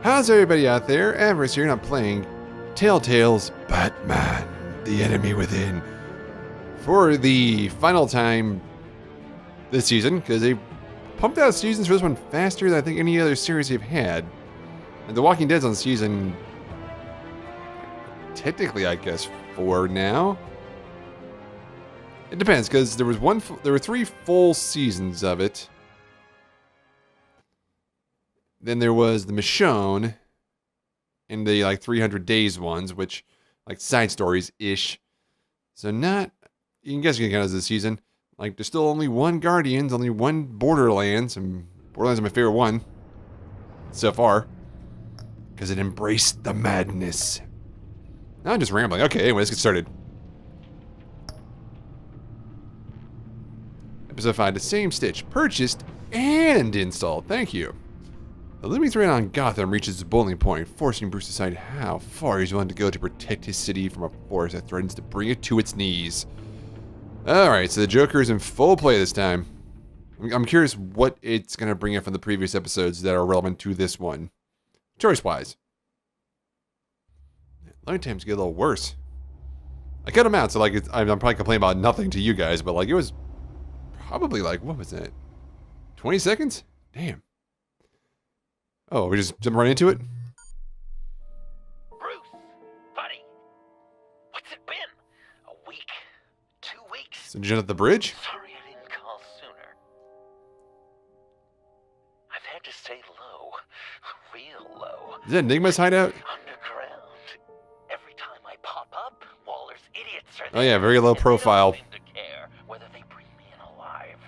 How's everybody out there? Averis here, and I'm playing Telltale's Batman, The Enemy Within, for the final time this season, because they pumped out seasons for this one faster than I think any other series they've had. And The Walking Dead's on season, technically, I guess, 4 now. It depends, because there were 3 full seasons of it. Then there was the Michonne and the like 300 Days ones, which like side stories-ish. So not, you can guess you can count as a season. Like there's still only one Guardians, only one Borderlands, and Borderlands is my favorite one so far. Because it embraced the madness. Now I'm just rambling. Okay, anyway, let's get started. Episode 5, The Same Stitch. Purchased and installed. Thank you. The looming threat on Gotham reaches its boiling point, forcing Bruce to decide how far he's willing to go to protect his city from a force that threatens to bring it to its knees. Alright, so the Joker is in full play this time. I'm curious what it's going to bring up from the previous episodes that are relevant to this one. Choice-wise. Loading times get a little worse. I cut them out, so like I'm probably complaining about nothing to you guys, but like it was probably like, what was that? 20 seconds? Damn. Oh, we just jump right into it? Bruce, buddy, what's it been? A week? 2 weeks? So did you jump at the bridge? Sorry I didn't call sooner. I've had to stay low, real low. Is that Enigma's hideout? Underground. Every time I pop up, Waller's idiots are Oh there. yeah, very low And they profile. don't seem to care whether they bring me in alive.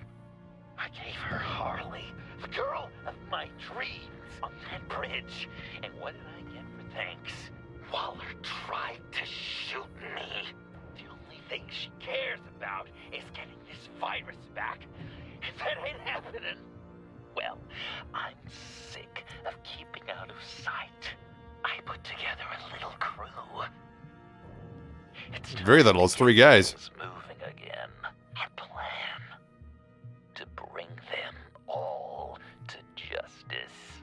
I gave her Harley, the girl of my dreams, on that bridge. And what did I get for thanks? Waller tried to shoot me. The only thing she cares about is getting this virus back. If that ain't happening, well, I'm sick of keeping out of sight. I put together a little crew. It's Very little, it's 3 guys. moving again. Our plan to bring them all to justice.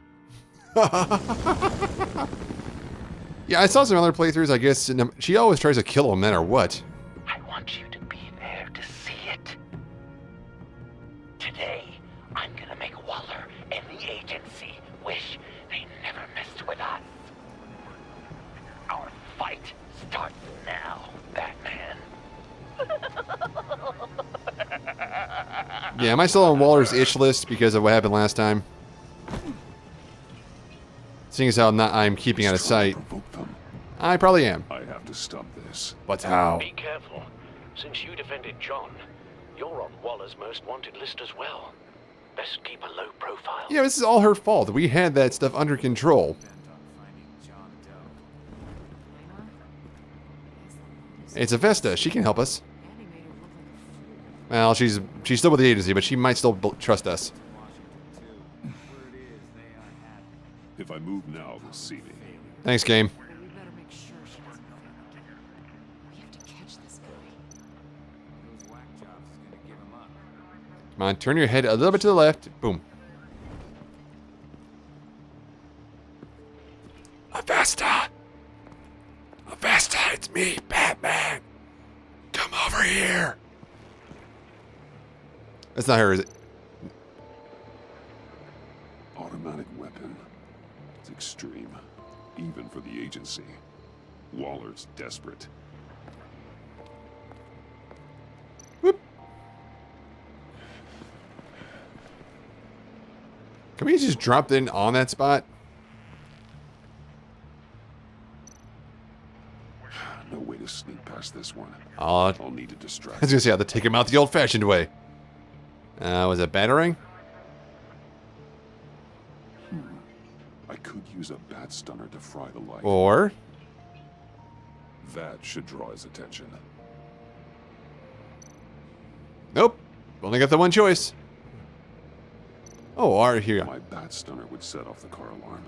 Yeah, I saw some other playthroughs, I guess. And she always tries to kill him, no matter what. I want you to be there to see it. Today, I'm gonna make Waller and the agency wish they never messed with us. Our fight starts now, Batman. Yeah, am I still on Waller's itch list because of what happened last time? Seeing as how I'm keeping out of sight. I probably am. I have to stop this. But how? Be careful. Since you defended John, you're on Waller's most wanted list as well. Best keep a low profile. Yeah, this is all her fault. We had that stuff under control. It's a Vesta. She can help us. Well, she's still with the agency, but she might still trust us. If I move now, they'll see me. Thanks, game. We better make sure she doesn't find out. We have to catch this guy. Those whack jobs is gonna give him up. Come on, turn your head a little bit to the left. Boom. Avesta! Avesta, it's me, Batman! Come over here! That's not her, is it? Automatic weapon. It's extreme. Even for the agency. Waller's desperate. Whoop. Can we just drop in on that spot? No way to sneak past this one. I I'll need to was distract. gonna say, I have to take him out the old-fashioned way. Was it battering? I could use a bat stunner to fry the light. Or? That should draw his attention. Nope. Only got the one choice. Oh, Art here. My bat stunner would set off the car alarm.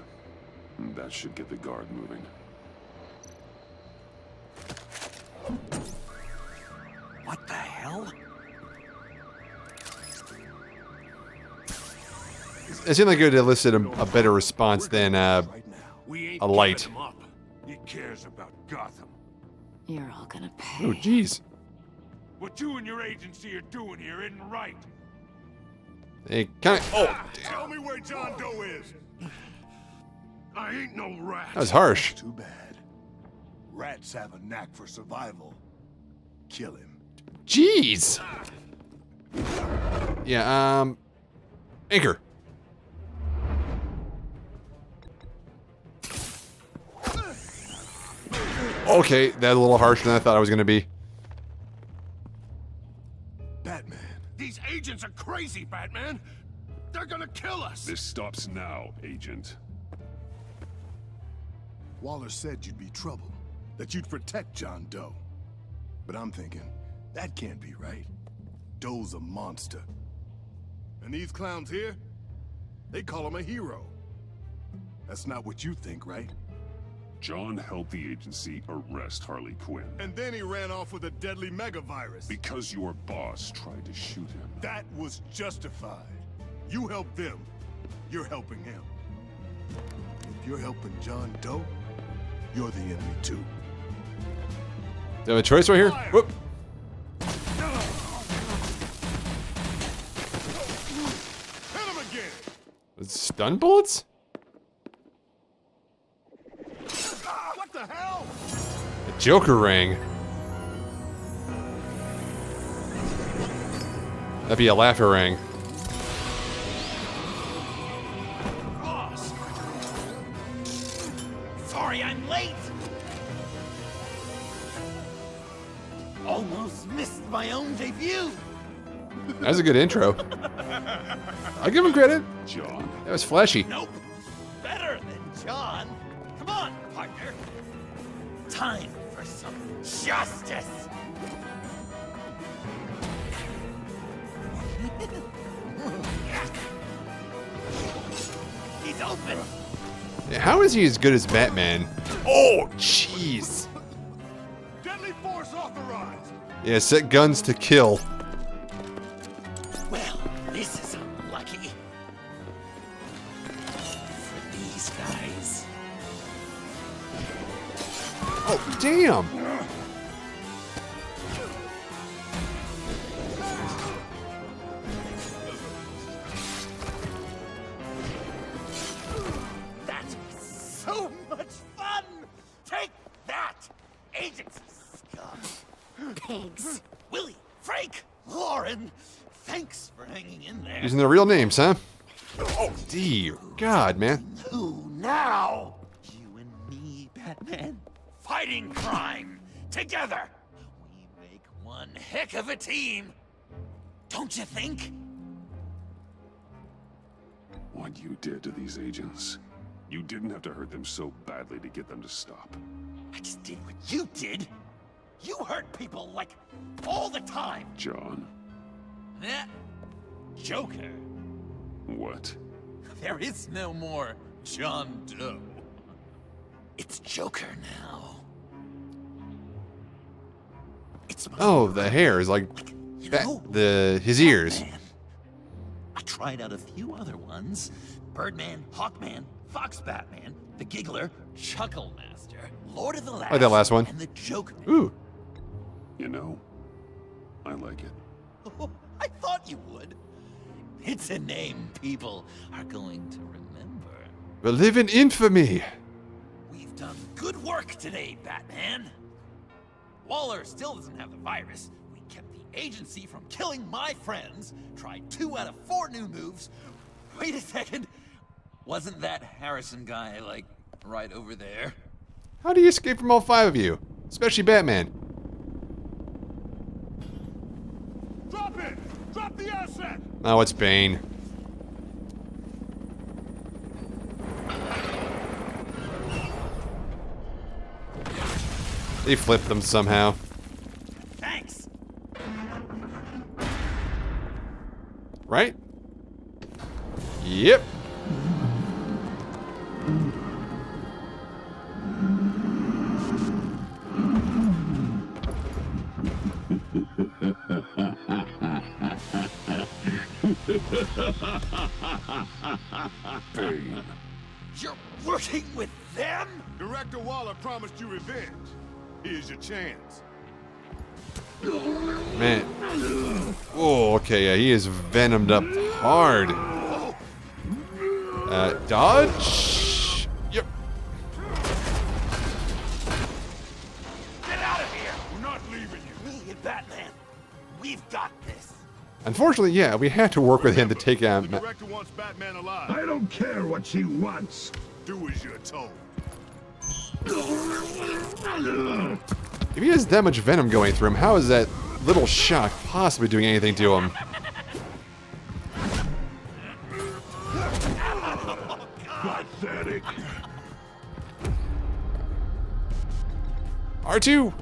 That should get the guard moving. What the hell? It seemed like it would elicit a better response than Right now. We ain't a light. giving him up. He cares about Gotham. You're all gonna pay. Oh, jeez. What you and your agency are doing here isn't right. They kind of. Oh, Tell me where John Doe is. I ain't no rat. that was harsh. Too bad. Rats have a knack for survival. Kill him. Jeez. Yeah. Anchor. Okay, that's a little harsher than I thought it was gonna be. Batman. These agents are crazy, Batman. They're gonna kill us. This stops now, Agent. Waller said you'd be trouble. That you'd protect John Doe. But I'm thinking, that can't be right. Doe's a monster. And these clowns here, they call him a hero. That's not what you think, right? John helped the agency arrest Harley Quinn. And then he ran off with a deadly megavirus. Because your boss tried to shoot him. That was justified. You helped them, you're helping him. If you're helping John Doe, you're the enemy too. Do I have a choice right here? Whoop. Hit him again! Stun bullets? What the hell? A Joker ring. That'd be a laugher ring. Boss! Sorry I'm late! Almost missed my own debut! That's a good intro. I'll give him credit. John. That was flashy. Nope. Better than John. Come on, partner. Time for some justice. He's open. Yeah, how is he as good as Batman? Oh, jeez. Deadly force authorized! Yeah, set guns to kill. Well, this is unlucky. For these guys. Oh, damn. That was so much fun! Take that, agency scum! Pigs. Willie, Frank, Lauren, thanks for hanging in there. Using their real names, huh? Oh, dear God, man. Who now? You and me, Batman. Fighting crime together. We make one heck of a team. Don't you think? What you did to these agents. You didn't have to hurt them so badly to get them to stop. I just did what you did. You hurt people like all the time. John. Eh? Joker. What? There is no more John Doe. It's Joker now. It's my Oh, the hair is like you bat- know, his ears. Batman. I tried out a few other ones. Birdman, Hawkman, Fox Batman, the Giggler, Chuckle Master, Lord of the Laugh, like that last one. and the Joker. Ooh. You know, I like it. I thought you would. It's a name people are going to remember. We live in infamy. We've done good work today, Batman. Waller still doesn't have the virus. We kept the agency from killing my friends. Tried 2 out of 4 new moves. Wait a second. Wasn't that Harrison guy, like, right over there? How do you escape from all 5 of you? Especially Batman. Drop it! Drop the asset! Oh, it's Bane. They flipped them somehow. Thanks. Right? Yep. Bane. You're working with them? Director Waller promised you revenge. Here's your chance. Man. Oh, okay, yeah, he is venomed up hard. Dodge? Yep. Get out of here! We're not leaving you. Me and Batman, we've got this. Unfortunately, yeah, we had to work with him to take out. The director wants Batman alive. I don't care what she wants. Do as you're told. If he has that much venom going through him, how is that little shock possibly doing anything to him? Pathetic. R2!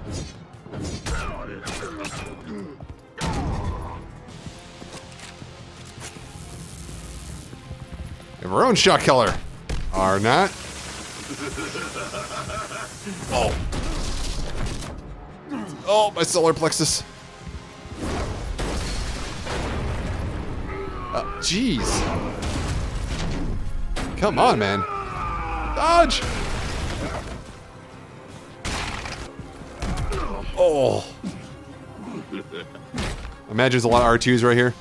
We have our own shot color. Are not. Oh. Oh, my solar plexus. Jeez. Come on, man. Dodge! Oh. Imagine there's a lot of R2s right here.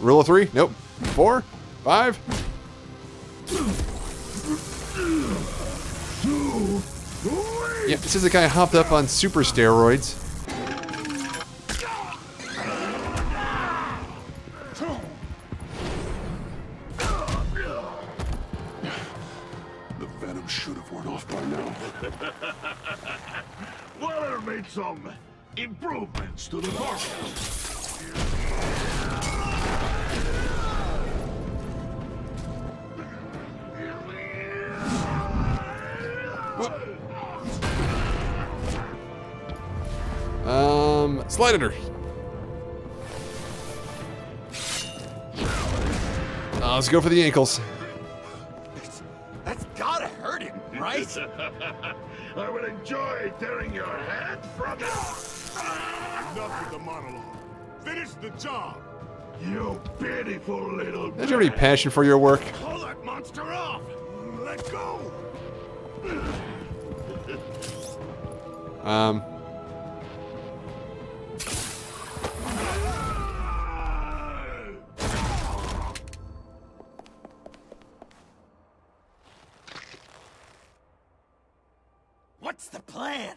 Rule of 3? Nope. 4? 5? Yeah, this is a guy hopped up on super steroids. The venom should have worn off by now. Waller made some improvements to the formula. Slide under. Let's go for the ankles. That's gotta hurt him, right? I will enjoy tearing your head from it. Enough with the monologue. Finish the job. You pitiful little Don't you have any passion for your work? Pull that monster off. Let go. What's the plan?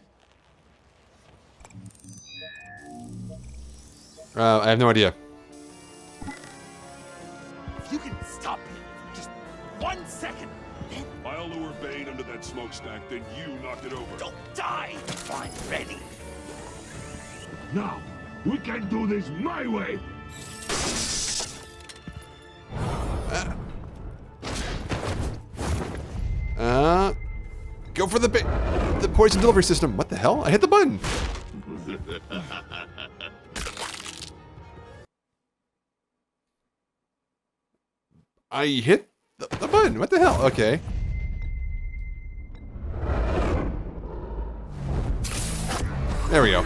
I have no idea. If you can stop him for just 1 second, then I'll lure Bane under that smokestack, then you knock it over. don't die before I'm ready. Now, we can do this my way. Go for the poison delivery system. What the hell? I hit the button. I hit the button. What the hell? Okay. There we go.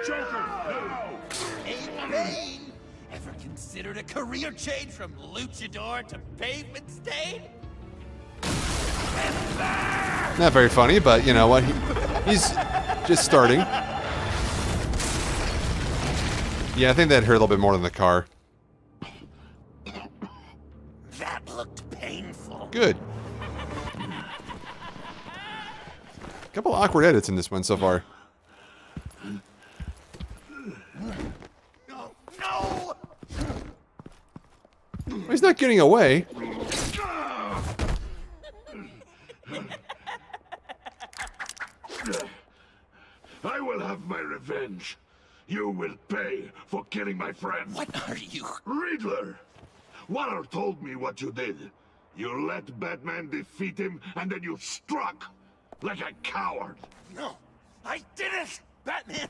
Joker, no! Hey, Bane! Ever considered a career change from luchador to pavement stain? Not very funny, but you know what? He's just starting. Yeah, I think that hurt a little bit more than the car. That looked painful. Good. Couple awkward edits in this one so far. No, no! Well, he's not getting away. I will have my revenge. You will pay for killing my friend. What are you? Riddler! Waller told me what you did. You let Batman defeat him, and then you struck like a coward. No, I didn't! Batman!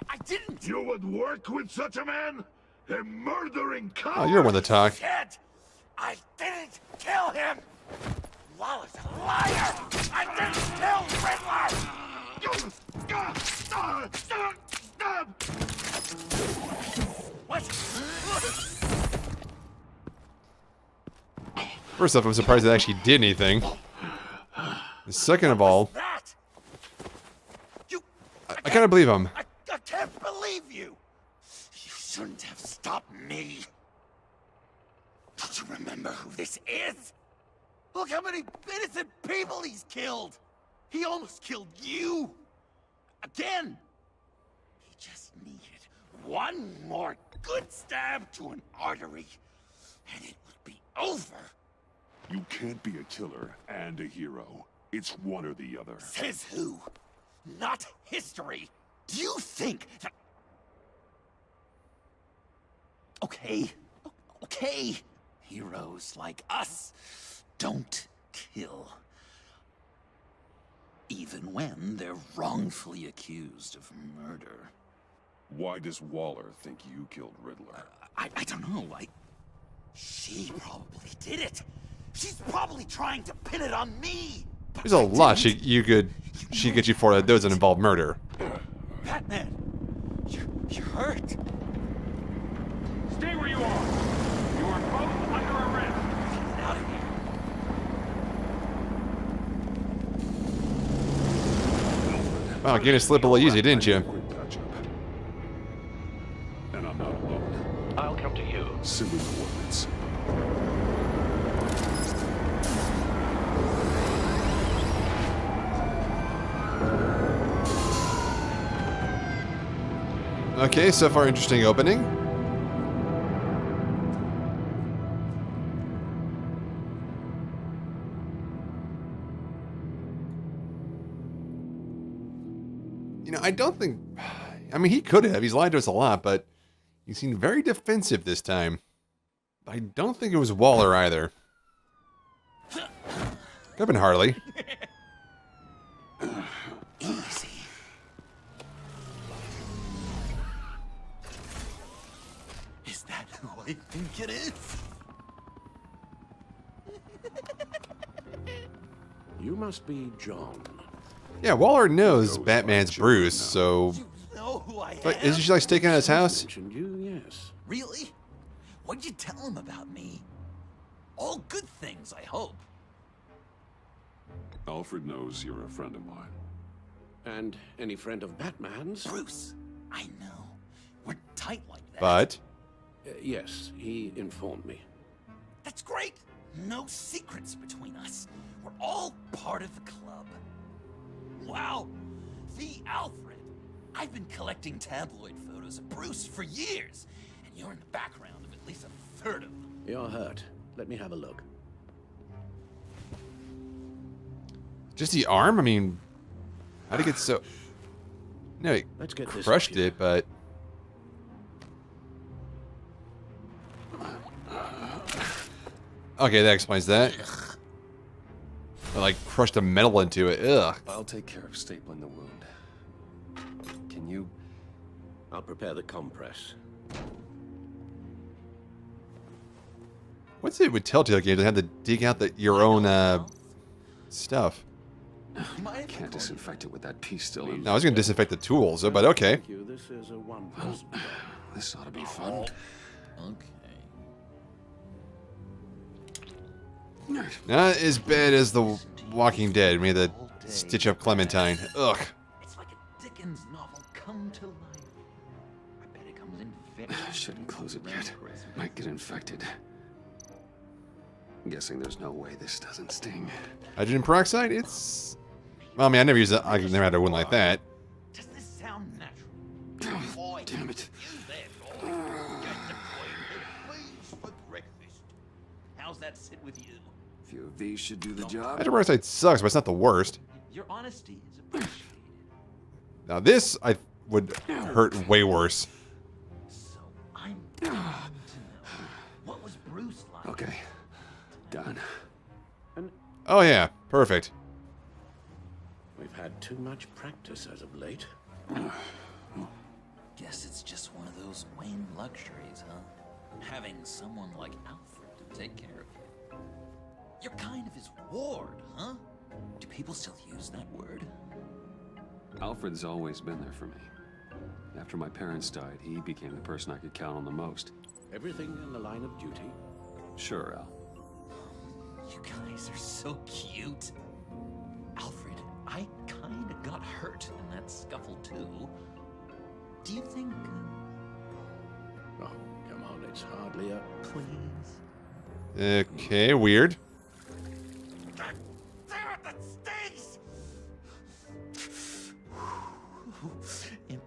I didn't! You would work with such a man? A murdering coward? Oh, you're one to talk. Shit! I didn't kill him! Waller's a liar! I didn't kill Riddler! What? First off, I'm surprised it actually did anything. Second of all, That! You... I kind of believe him. I can't believe you! You shouldn't have stopped me. Don't you remember who this is? Look how many innocent people he's killed! He almost killed you! Again! He just needed one more good stab to an artery, and it would be over. You can't be a killer and a hero. It's one or the other. Says who? Not history. Do you think that... Okay. Okay. Heroes like us don't kill. Even when they're wrongfully accused of murder. Why does Waller think you killed Riddler? I don't know. She probably did it. She's probably trying to pin it on me. But There's a I lot didn't. she get you for that doesn't involve murder. Batman, you're hurt. Stay where you are. You are both under arrest. Get out of here. Wow, getting a slip a little easy, didn't you? Quick touch-up. And I'm not alone. I'll come to you. Send me coordinates. Okay, so far interesting opening. You know, I don't think... I mean, he could have. He's lied to us a lot, but he seemed very defensive this time. I don't think it was Waller either. Could have been Harley. Easy. Is that who I think it is? You must be John. Yeah, Waller knows Batman's Bruce, so... You know who I am? But isn't she like staking out his house? Mentioned you, yes. Really? What'd you tell him about me? All good things, I hope. Alfred knows you're a friend of mine. And any friend of Batman's? Bruce, I know. We're tight like that. But... Yes, he informed me. That's great. No secrets between us. We're all part of the club. Wow, the Alfred. I've been collecting tabloid photos of Bruce for years, and you're in the background of at least a third of them. You're hurt. Let me have a look. Just the arm? I mean... How'd it get so... No, it Let's get this crushed off you. it, but... Okay, that explains that. I, like, crushed a metal into it. Ugh. I'll take care of stapling the wound. Can you... I'll prepare the compress. What's it with Telltale games? They have to dig out your own, stuff. Can't disinfect it with that piece still in. No, I was gonna disinfect the tools, but okay. Thank you. This is a one-person job. This ought to be fun. Okay. Not as bad as The Walking Dead. Made the stitch up Clementine. Ugh. It's like a Dickens novel come to life. I bet it comes in very... Shouldn't close it yet. Might get infected. I'm guessing there's no way this doesn't sting. Hydrogen peroxide? It's... Well, I mean, I never use it. I never had a wound like that. Does this sound natural? Boy, Damn it. you there, boy. Get the boy please for breakfast. How's that sit with you? A few of these should do the job. Hydrogen peroxide sucks, but it's not the worst. Your honesty is appreciated. Now this, I would hurt way worse. So I'm dying to know, what was Bruce like? Okay. Done. Oh yeah, perfect. We've had too much practice as of late. Guess it's just one of those Wayne luxuries, huh? Having someone like Alfred to take care of you. You're kind of his ward, huh? Do people still use that word? Alfred's always been there for me. After my parents died, he became the person I could count on the most. Everything in the line of duty. Sure, Al. You guys are so cute. Alfred, I kinda got hurt in that scuffle too. Do you think... Oh, come on, it's hardly a... Please? Okay, weird. God damn it, that stings!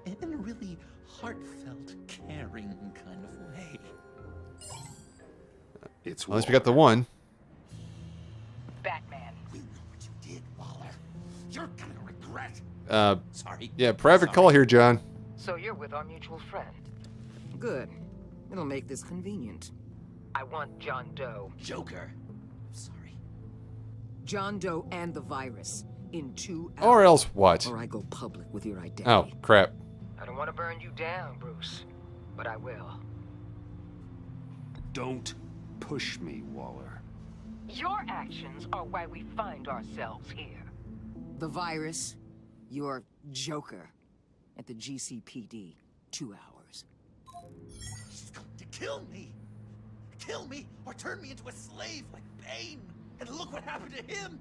In a really heartfelt, caring kind of way. It's At least we got the one. Batman. We know what you did, Waller. You're gonna regret. Sorry. Yeah, private call here, John. So you're with our mutual friend. Good. It'll make this convenient. I want John Doe. Joker. Sorry. John Doe and the virus in 2 hours. Or else what? Or I go public with your identity. Oh, crap. I don't want to burn you down, Bruce, but I will. Don't push me, Waller. Your actions are why we find ourselves here. The virus, your Joker, at the GCPD, 2 hours. She's going to kill me. Kill me or turn me into a slave like Bane. And look what happened to him.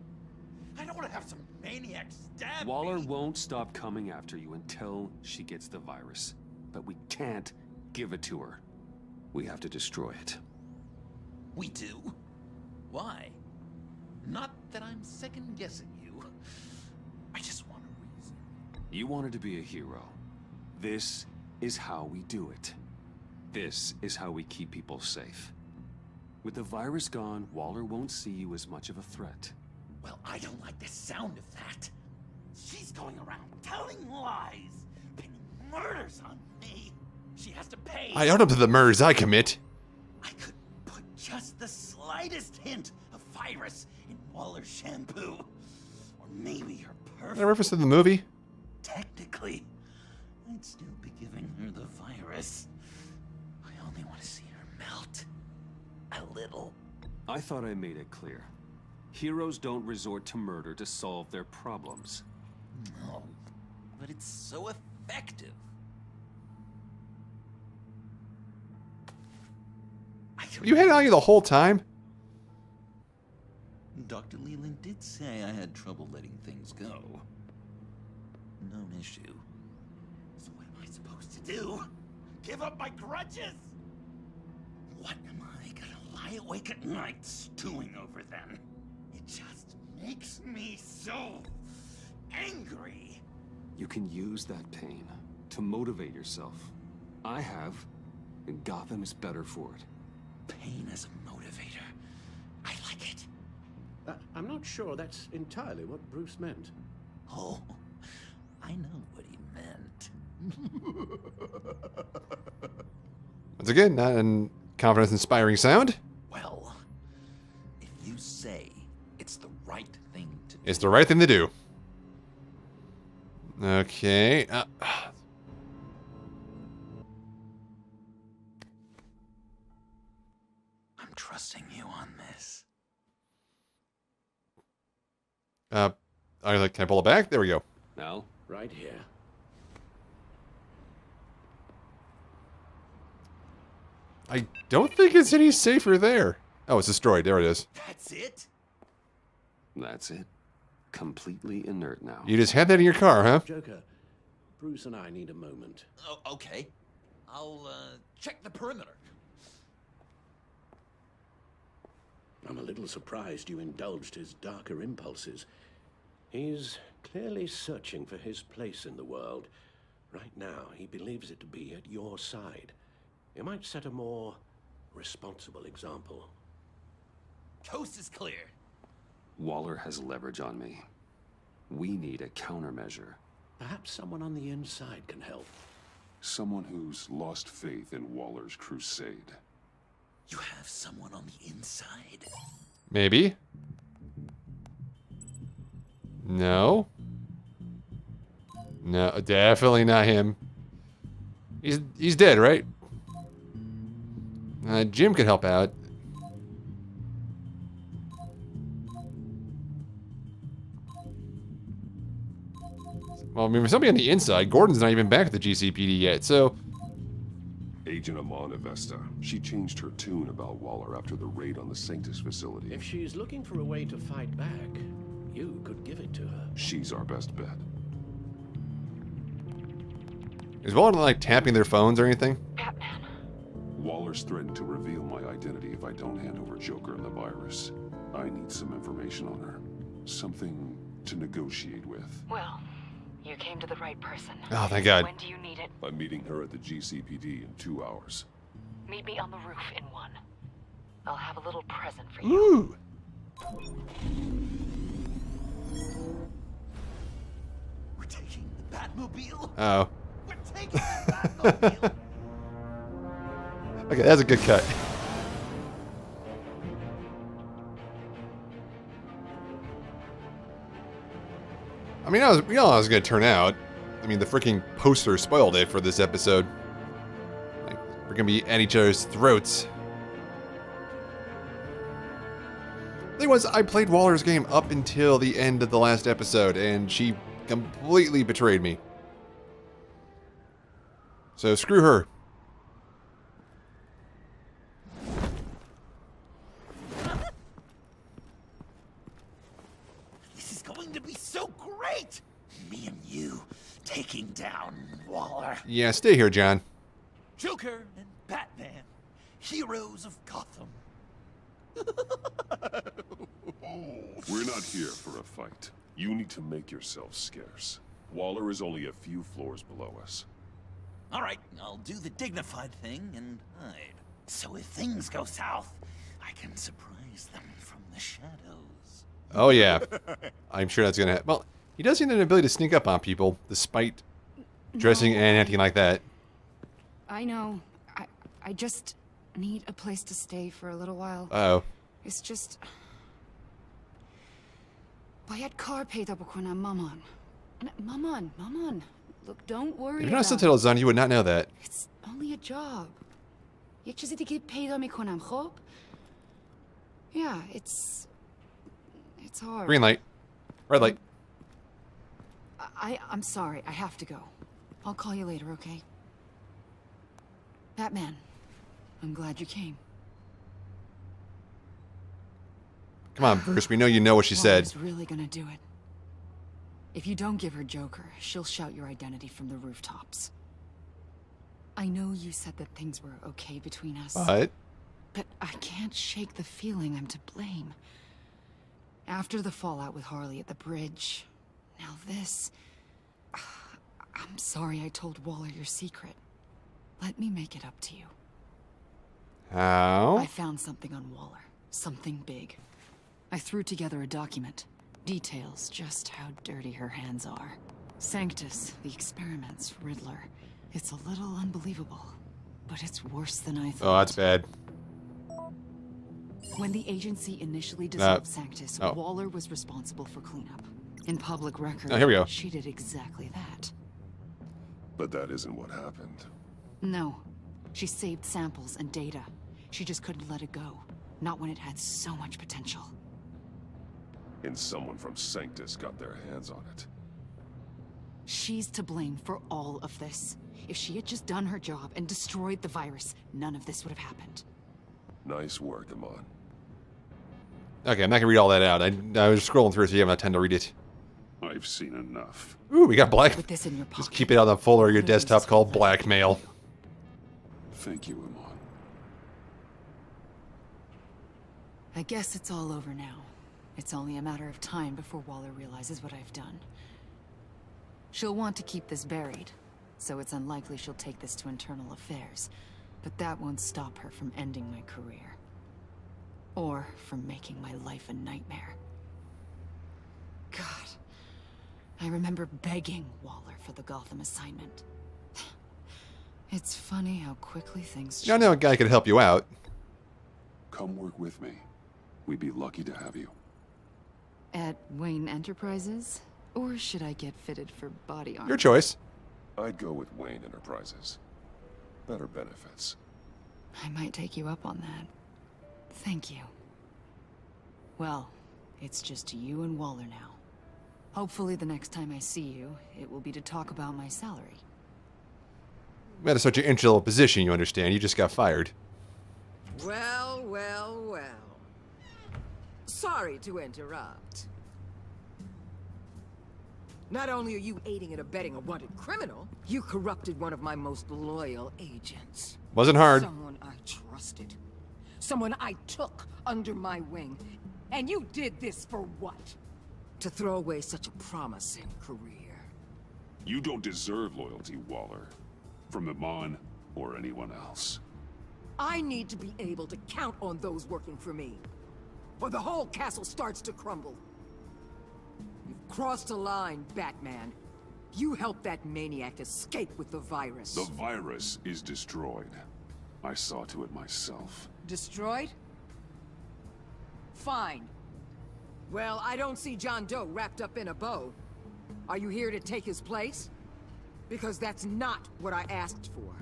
I don't want to have some maniac stab Waller me. won't stop coming after you until she gets the virus. But we can't give it to her. We have to destroy it. We do? Why? Not that I'm second-guessing you. I just want a reason. You wanted to be a hero. This is how we do it. This is how we keep people safe. With the virus gone, Waller won't see you as much of a threat. Well, I don't like the sound of that. She's going around telling lies, pinning murders on me. She has to pay. I own up to the murders I commit. I could put just the slightest hint of virus in Waller's shampoo. Or maybe her perfume. A reference to the movie? Technically, I'd still be giving her the virus. I only want to see her melt. A little. I thought I made it clear. Heroes don't resort to murder to solve their problems. No, but it's so effective. You had it on you the whole time? Dr. Leland did say I had trouble letting things go. Known issue. So what am I supposed to do? Give up my grudges? What am I gonna lie awake at night stewing over then? It just makes me so angry. You can use that pain to motivate yourself. I have, and Gotham is better for it. Pain as a motivator. I like it. I'm not sure that's entirely what Bruce meant. Oh, I know what he meant. Once again, not a confidence-inspiring sound. Well, if you say it's the right thing to do. It's the right thing to do. Okay. I'm trusting you on this. Can I pull it back? There we go. Now, Right here. I don't think it's any safer there. Oh, it's destroyed. There it is. That's it? that's it. Completely inert now. You just had that in your car, huh? Joker, Bruce and I need a moment. Oh, okay. I'll, check the perimeter. I'm a little surprised you indulged his darker impulses. He's clearly searching for his place in the world. Right now, he believes it to be at your side. You might set a more responsible example. Coast is clear. Waller has leverage on me. We need a countermeasure. Perhaps someone on the inside can help. Someone who's lost faith in Waller's crusade. You have someone on the inside? Maybe. No. No, definitely not him. He's dead, right? Jim can help out. Well, I mean, for somebody on the inside, Gordon's not even back at the GCPD yet, so... Agent Amon Avesta. She changed her tune about Waller after the raid on the Sanctus facility. If she's looking for a way to fight back, you could give it to her. She's our best bet. Is Waller like tapping their phones or anything? Batman. Waller's threatened to reveal my identity if I don't hand over Joker and the virus. I need some information on her. Something to negotiate with. Well, you came to the right person. Oh, thank God. When do you need it? I'm meeting her at the GCPD in 2 hours. Meet me on the roof in 1. I'll have a little present for you. Ooh. We're taking the Batmobile. Oh. We're taking the Batmobile. Okay, that's a good cut. I mean, we all know how it was going to turn out. I mean, the freaking poster spoiled it for this episode. Like, we're going to be at each other's throats. Thing was, I played Waller's game up until the end of the last episode, and she completely betrayed me. So screw her. This is going to be so great. Me and you taking down Waller. Yeah, stay here, John. Joker and Batman, heroes of Gotham. We're not here for a fight. You need to make yourself scarce. Waller is only a few floors below us. All right, I'll do the dignified thing and hide. So if things go south, I can surprise them from the shadows. Oh, yeah. I'm sure that's going to happen. Well, he does seem to have an ability to sneak up on people, despite dressing and acting like that. I know. I just need a place to stay for a little while. Uh-oh. It's just... Bayad car paid up when I'm Maman. Maman. Look, don't worry. If you're not about subtitles on, you would not know that. It's only a job. Jak się ty paid on me when I'm hop? Yeah, it's hard. Green light. Red light. I'm sorry. I have to go. I'll call you later, okay? Batman, I'm glad you came. Come on, Bruce. We know you know what she said. Waller's really gonna do it. If you don't give her Joker, she'll shout your identity from the rooftops. I know you said that things were okay between us. But I can't shake the feeling I'm to blame. After the fallout with Harley at the bridge, now this... I'm sorry I told Waller your secret. Let me make it up to you. how? I found something on Waller. Something big. I threw together a document. Details just how dirty her hands are. Sanctus, the experiments, Riddler. It's a little unbelievable, but it's worse than I thought. Oh, that's bad. When the agency initially dissolved Sanctus, Waller was responsible for cleanup. In public record, here we go. She did exactly that. But that isn't what happened. No. She saved samples and data. She just couldn't let it go. Not when it had so much potential. And someone from Sanctus got their hands on it. She's to blame for all of this. If she had just done her job and destroyed the virus, none of this would have happened. Nice work, Amon. Okay, I'm not going to read all that out. I was scrolling through it so you haven't had time to read it. I've seen enough. Ooh, we got black. Put this in your pocket. Just keep it on the folder of your desktop called blackmail. Thank you, Amon. I guess it's all over now. It's only a matter of time before Waller realizes what I've done. She'll want to keep this buried, so it's unlikely she'll take this to internal affairs. But that won't stop her from ending my career. Or from making my life a nightmare. God. I remember begging Waller for the Gotham assignment. It's funny how quickly things change. I know a guy could help you out. Come work with me. We'd be lucky to have you. At Wayne Enterprises? Or should I get fitted for body armor? Your choice. I'd go with Wayne Enterprises. Better benefits. I might take you up on that. Thank you. Well, it's just you and Waller now. Hopefully the next time I see you, it will be to talk about my salary. We had to such an entry-level position, you understand. You just got fired. Well, well, well. Sorry to interrupt. Not only are you aiding and abetting a wanted criminal, you corrupted one of my most loyal agents. Wasn't hard. Someone I trusted. Someone I took under my wing. And you did this for what? To throw away such a promising career. You don't deserve loyalty, Waller. From Iman or anyone else. I need to be able to count on those working for me. Or the whole castle starts to crumble. You've crossed a line, Batman. You helped that maniac escape with the virus. The virus is destroyed. I saw to it myself. Destroyed? Fine. Well, I don't see John Doe wrapped up in a bow. Are you here to take his place? Because that's not what I asked for.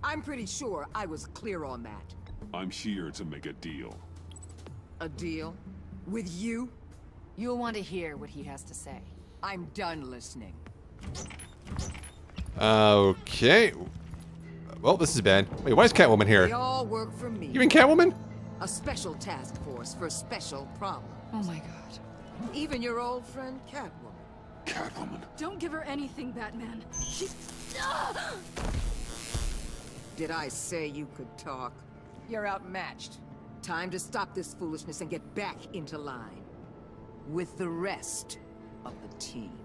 I'm pretty sure I was clear on that. I'm here to make a deal. A deal? With you? You'll want to hear what he has to say. I'm done listening. Okay. Well, this is bad. Wait, why is Catwoman here? They all work for me. You mean Catwoman? A special task force for special problems. Oh my god. Even your old friend Catwoman. Catwoman. Don't give her anything, Batman. She's... Did I say you could talk? You're outmatched. Time to stop this foolishness and get back into line. With the rest of the team.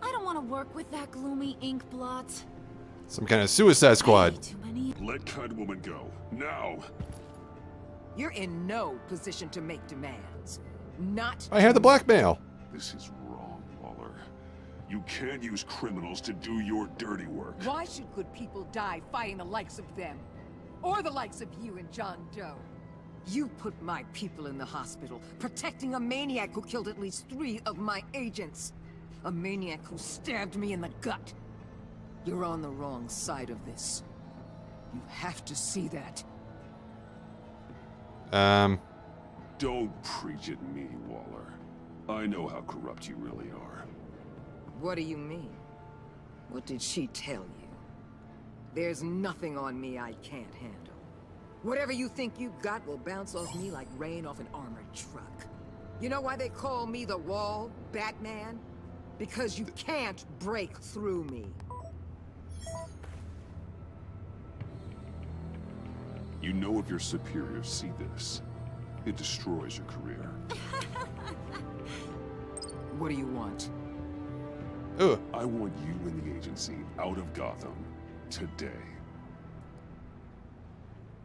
I don't want to work with that gloomy ink blot. Some kind of Suicide Squad. Let Catwoman go. Now. You're in no position to make demands. Not... I had the blackmail. This is wrong, Waller. You can't use criminals to do your dirty work. Why should good people die fighting the likes of them? Or the likes of you and John Doe? You put my people in the hospital, protecting a maniac who killed at least 3 of my agents. A maniac who stabbed me in the gut. You're on the wrong side of this. You have to see that. Don't preach at me, Waller. I know how corrupt you really are. What do you mean? What did she tell you? There's nothing on me I can't handle. Whatever you think you got will bounce off me like rain off an armored truck. You know why they call me the Wall, Batman? Because you can't break through me. You know if your superiors see this, it destroys your career. What do you want? I want you and the agency out of Gotham today.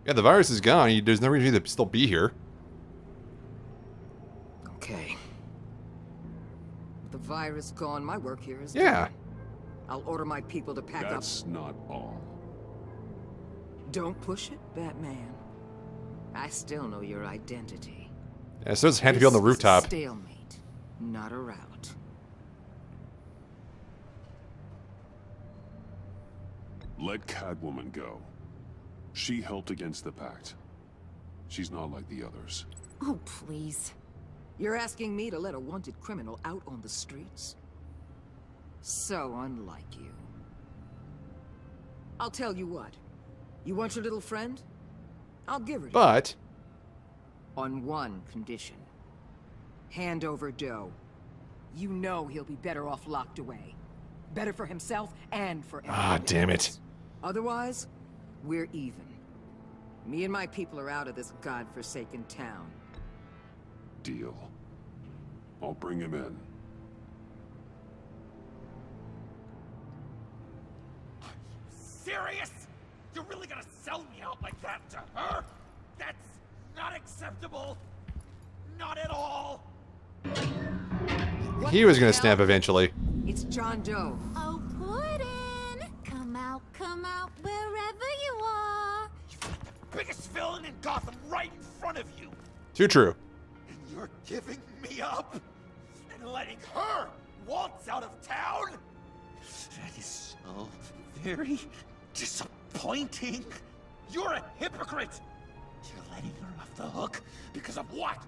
Yeah, the virus is gone. There's no reason to still be here. Okay. With the virus gone, my work here is Yeah. done. I'll order my people to pack up. That's not all. Don't push it, Batman. I still know your identity. Yeah, so it's had to be on the rooftop. This is a stalemate, not a rout. Let Catwoman go. She helped against the Pact. She's not like the others. Oh, please. You're asking me to let a wanted criminal out on the streets? So unlike you. I'll tell you what. You want your little friend? I'll give her to But... you. On one condition. Hand over Doe. You know he'll be better off locked away. Better for himself and for everyone. Ah, damn it. Otherwise, we're even. Me and my people are out of this godforsaken town. Deal. I'll bring him in. Serious? You're really gonna sell me out like that to her? That's not acceptable. Not at all. He was gonna snap eventually. It's John Doe. Oh, Puddin'! Come out, wherever you are. Biggest villain in Gotham right in front of you. Too true. And you're giving me up? And letting her waltz out of town? That is so very disappointing. You're a hypocrite. You're letting her off the hook because of what?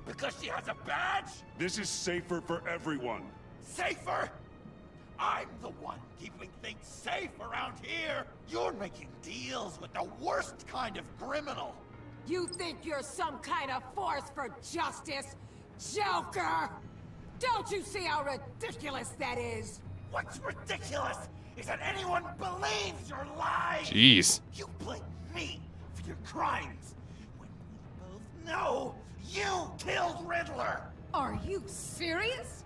Because she has a badge? This is safer for everyone. Safer? I'm the one keeping things safe around here. You're making deals with the worst kind of criminal. You think you're some kind of force for justice, Joker? Don't you see how ridiculous that is? What's ridiculous is that anyone believes your lies. Jeez. You blame me for your crimes when we both know you killed Riddler. Are you serious?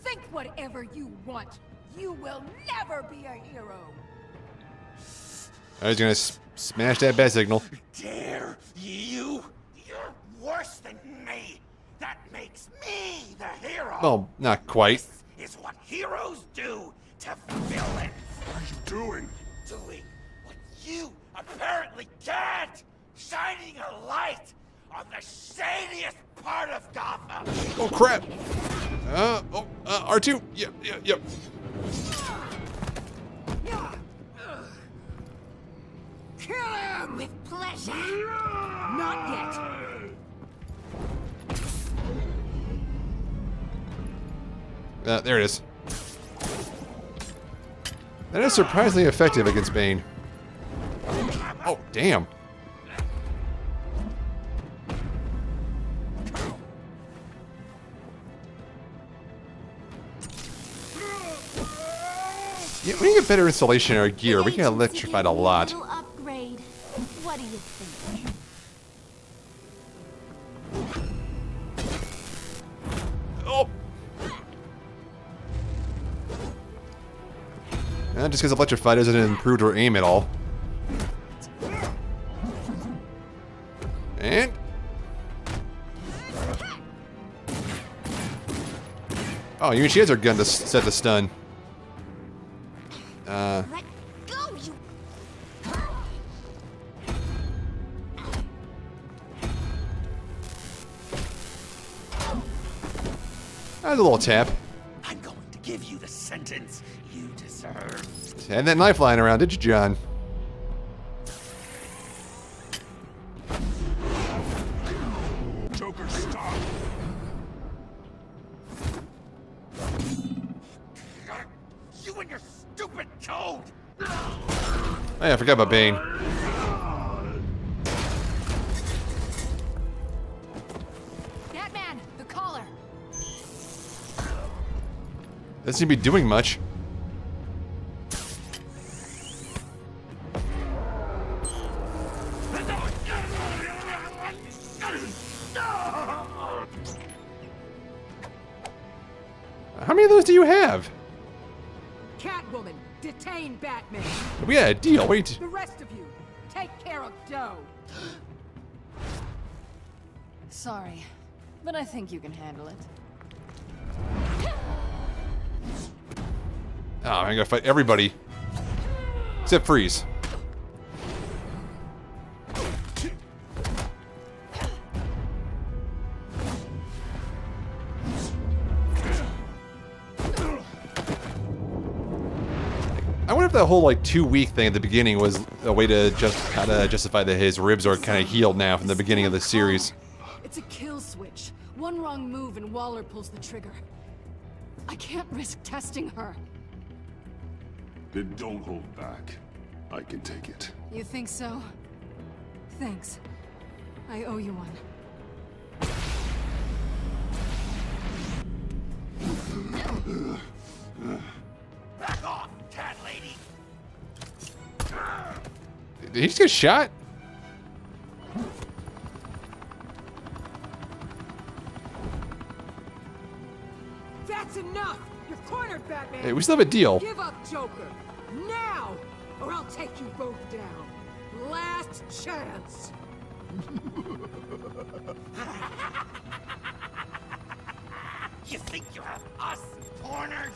Think whatever you want. You will never be a hero. I was gonna smash that bat signal. Dare you? You're worse than me. That makes me the hero. Well, not quite. This is what heroes do to villains. What are you doing? Doing what you apparently can't. Shining a light on the shadiest part of Gotham. Oh crap! R2. Yep. Kill him! With pleasure. Not yet. There it is. That is surprisingly effective against Bane. Oh, damn. Yeah, we need to get better installation in our gear. We get electrified a lot. Little upgrade. What do you think? Oh! Just because electrified doesn't improve our aim at all. And... oh, even she has her gun to set the stun. Let go, you. That was a little tap. I'm going to give you the sentence you deserve. Had that knife lying around, did you, John? Joker, stop! You and your stupid toad! Oh yeah, I forgot about Bane. Batman, the collar. Doesn't seem to be doing much. How many of those do you have? Catwoman, detain Batman. We had a deal. Wait. The rest of you, take care of Doe. Sorry, but I think you can handle it. Oh, I gotta fight everybody. Except Freeze. I wonder if that whole like 2-week thing at the beginning was a way to just kind of justify that his ribs are kind of healed now from the beginning of the series. It's a kill switch. One wrong move and Waller pulls the trigger. I can't risk testing her. Then don't hold back. I can take it. You think so? Thanks. I owe you one. Back off, cat lady! Did he just get shot? That's enough! You're cornered, Batman! Hey, we still have a deal. Give up, Joker! Now! Or I'll take you both down. Last chance! You think you have us cornered?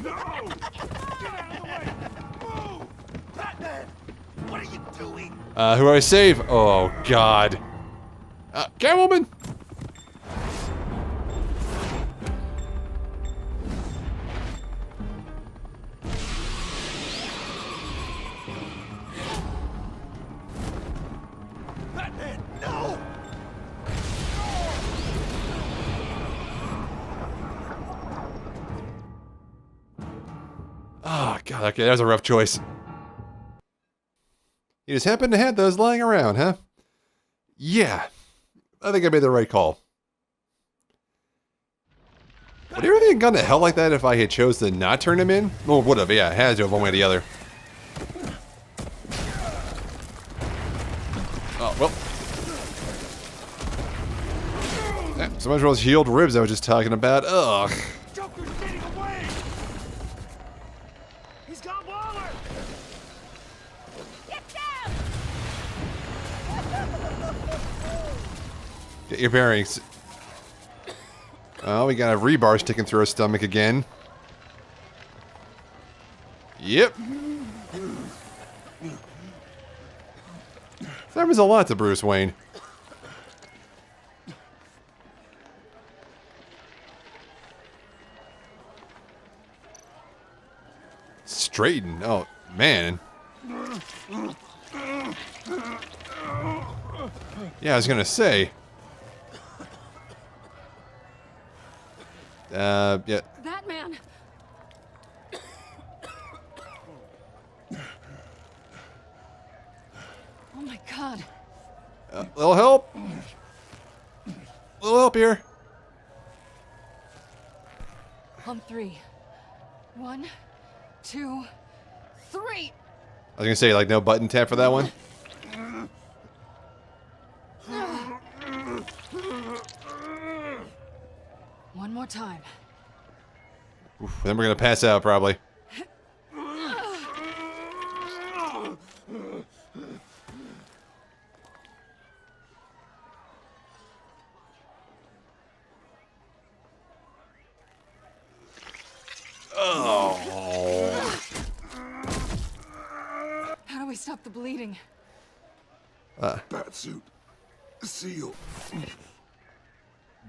No! Get out of the way! Move! Batman! What are you doing? Who do I save? Oh, God. Catwoman! Batman, no! Okay, that was a rough choice. You just happened to have those lying around, huh? Yeah. I think I made the right call. Would everything have gone to hell like that if I had chose to not turn him in? Well, would have, yeah. Had to have one way or the other. Oh, well. Yeah, so much for those healed ribs I was just talking about. Ugh. Joker's getting away! He's got Waller! Get down! Get your bearings. Oh, we got a rebar sticking through our stomach again. Yep. That was a lot to Bruce Wayne. Straighten. Oh, man. Yeah, I was gonna say. Yeah. Batman! Oh my god. Little help. Little help here. On 3. 1, 2, 3. I was gonna say, like, no button tap for that one. One more time. Oof, then we're gonna pass out, probably. Oh. How do we stop the bleeding? Batsuit. Seal.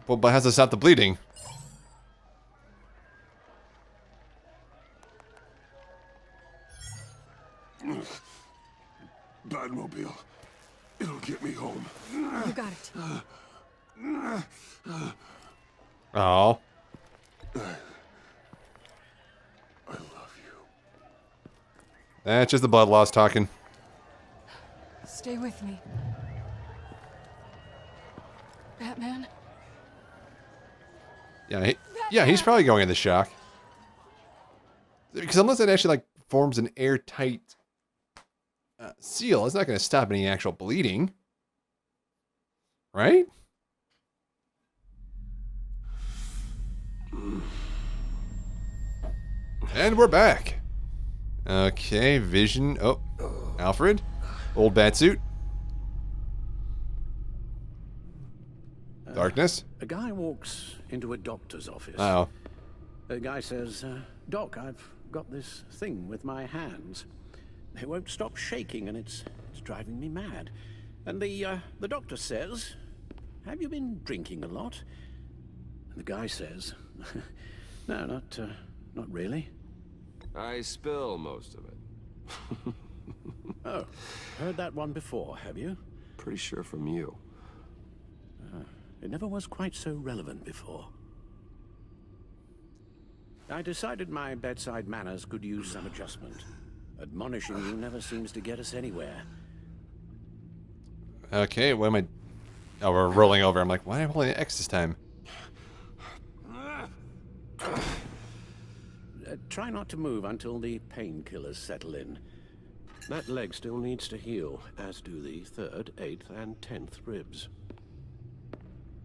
Well, but how's it stop the bleeding? Batmobile. It'll get me home. You got it. Oh. I love you. That's just the blood loss talking. Stay with me. Batman? Yeah, he's probably going into shock. Because unless it actually, like, forms an airtight seal, it's not going to stop any actual bleeding. Right? And we're back. Okay, Vision. Oh, Alfred. Old Batsuit. Darkness. A guy walks into a doctor's office. Uh-oh. The guy says, Doc, I've got this thing with my hands. They won't stop shaking and it's driving me mad. And the doctor says, have you been drinking a lot? And the guy says, no, not really. I spill most of it. Oh, heard that one before, have you? Pretty sure from you. It never was quite so relevant before. I decided my bedside manners could use some adjustment. Admonishing you never seems to get us anywhere. Okay, what am I... Oh, we're rolling over. I'm like, why am I holding X this time? Try not to move until the painkillers settle in. That leg still needs to heal, as do the 3rd, 8th, and 10th ribs.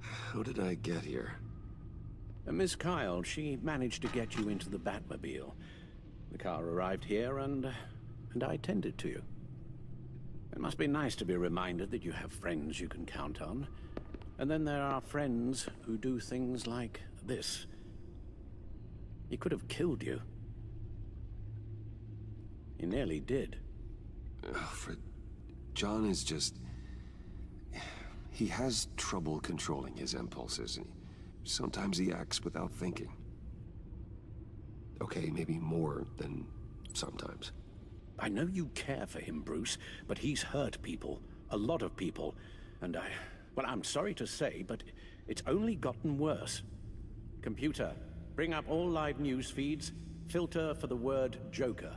How did I get here? Miss Kyle, she managed to get you into the Batmobile. The car arrived here, and I tended to you. It must be nice to be reminded that you have friends you can count on. And then there are friends who do things like this. He could have killed you. He nearly did. Alfred, John is just... He has trouble controlling his impulses, and sometimes he acts without thinking. Okay, maybe more than sometimes. I know you care for him, Bruce, but he's hurt people. A lot of people. And well, I'm sorry to say, but it's only gotten worse. Computer, bring up all live news feeds. Filter for the word Joker.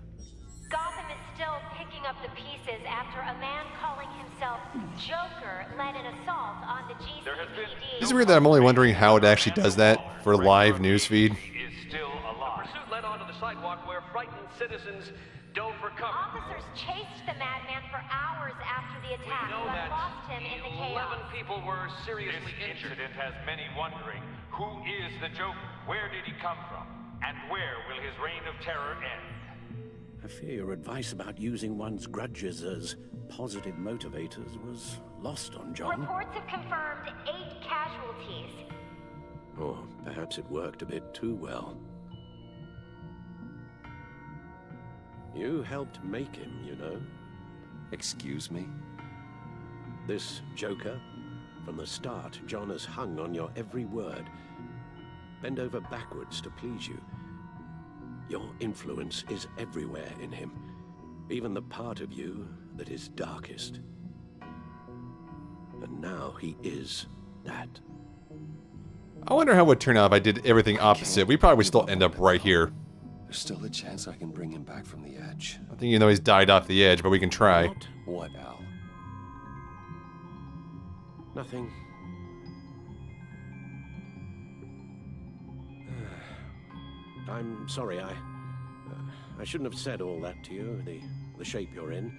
still picking up the pieces after a man calling himself Joker led an assault on the GCPD. Is it weird that I'm only wondering how it actually does that for live newsfeed? Is still alive. The pursuit led onto the sidewalk where frightened citizens dove for cover. Officers chased the madman for hours after the attack, but lost him in the chaos. 11 people were seriously injured. Incident has many wondering, who is the Joker? Where did he come from? And where will his reign of terror end? I fear your advice about using one's grudges as positive motivators was lost on John. Reports have confirmed 8 casualties. Or perhaps it worked a bit too well. You helped make him, you know. Excuse me? This Joker, from the start, John has hung on your every word. Bend over backwards to please you. Your influence is everywhere in him, even the part of you that is darkest. And now he is that. I wonder how it would turn out if I did everything opposite. We probably would still end up right here. There's still a chance I can bring him back from the edge. I think even though he's died off the edge, but we can try. What, Al? Nothing. I'm sorry, I shouldn't have said all that to you, the shape you're in.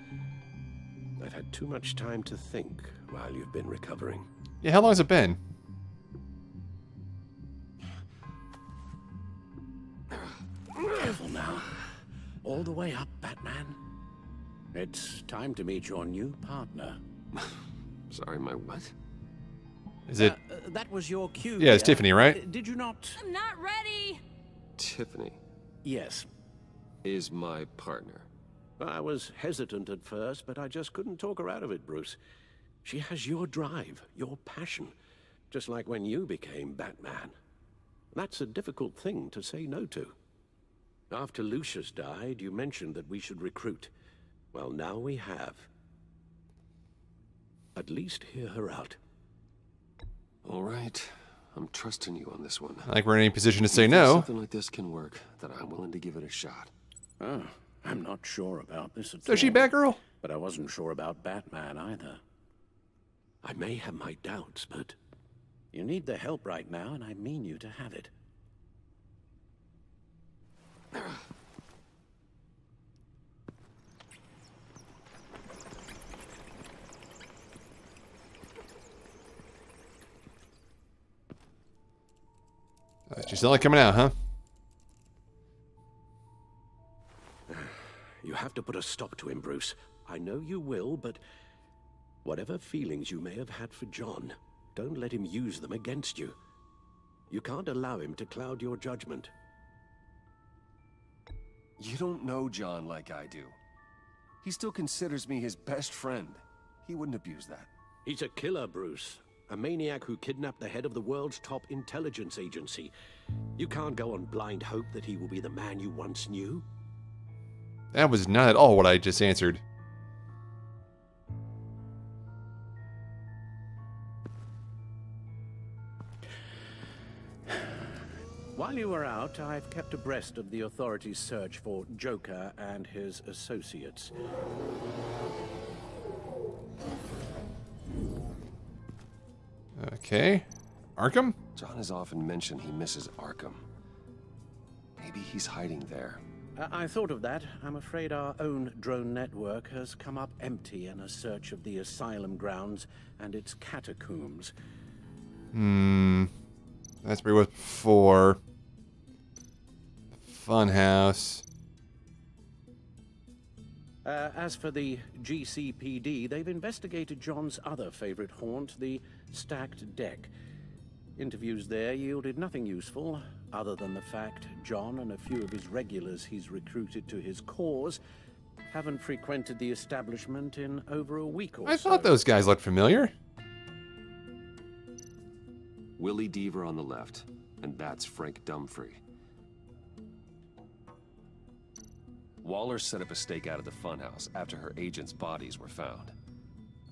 I've had too much time to think while you've been recovering. Yeah, how long has it been? Careful now. All the way up, Batman. It's time to meet your new partner. Sorry, my what? Is it? That was your cue. Yeah, it's Tiffany, right? Did you not? I'm not ready. Tiffany Yes. is my partner. I was hesitant at first, but I just couldn't talk her out of it, Bruce. She has your drive, your passion, just like when you became Batman. That's a difficult thing to say no to. After Lucius died, you mentioned that we should recruit. Well, now we have. At least hear her out. All right. I'm trusting you on this one. I think we're in any position to say If no. something like this can work, then I'm willing to give it a shot. Oh, I'm not sure about this at all. So is she Batgirl? But I wasn't sure about Batman either. I may have my doubts, but you need the help right now, and I mean you to have it. She's only coming out, huh? You have to put a stop to him, Bruce. I know you will, but whatever feelings you may have had for John, don't let him use them against you. You can't allow him to cloud your judgment. You don't know John like I do. He still considers me his best friend. He wouldn't abuse that. He's a killer, Bruce. A maniac who kidnapped the head of the world's top intelligence agency. You can't go on blind hope that he will be the man you once knew. That was not at all what I just answered. While you were out, I've kept abreast of the authorities' search for Joker and his associates. Okay. Arkham? John has often mentioned he misses Arkham. Maybe he's hiding there. I thought of that. I'm afraid our own drone network has come up empty in a search of the asylum grounds and its catacombs. That's where he was before. Funhouse. As for the GCPD, they've investigated John's other favorite haunt, the stacked deck. Interviews there yielded nothing useful, other than the fact John and a few of his regulars he's recruited to his cause haven't frequented the establishment in over a week or so. I thought those guys looked familiar. Willie Deaver on the left, and that's Frank Dumfrey. Waller set up a stakeout at the funhouse after her agents' bodies were found.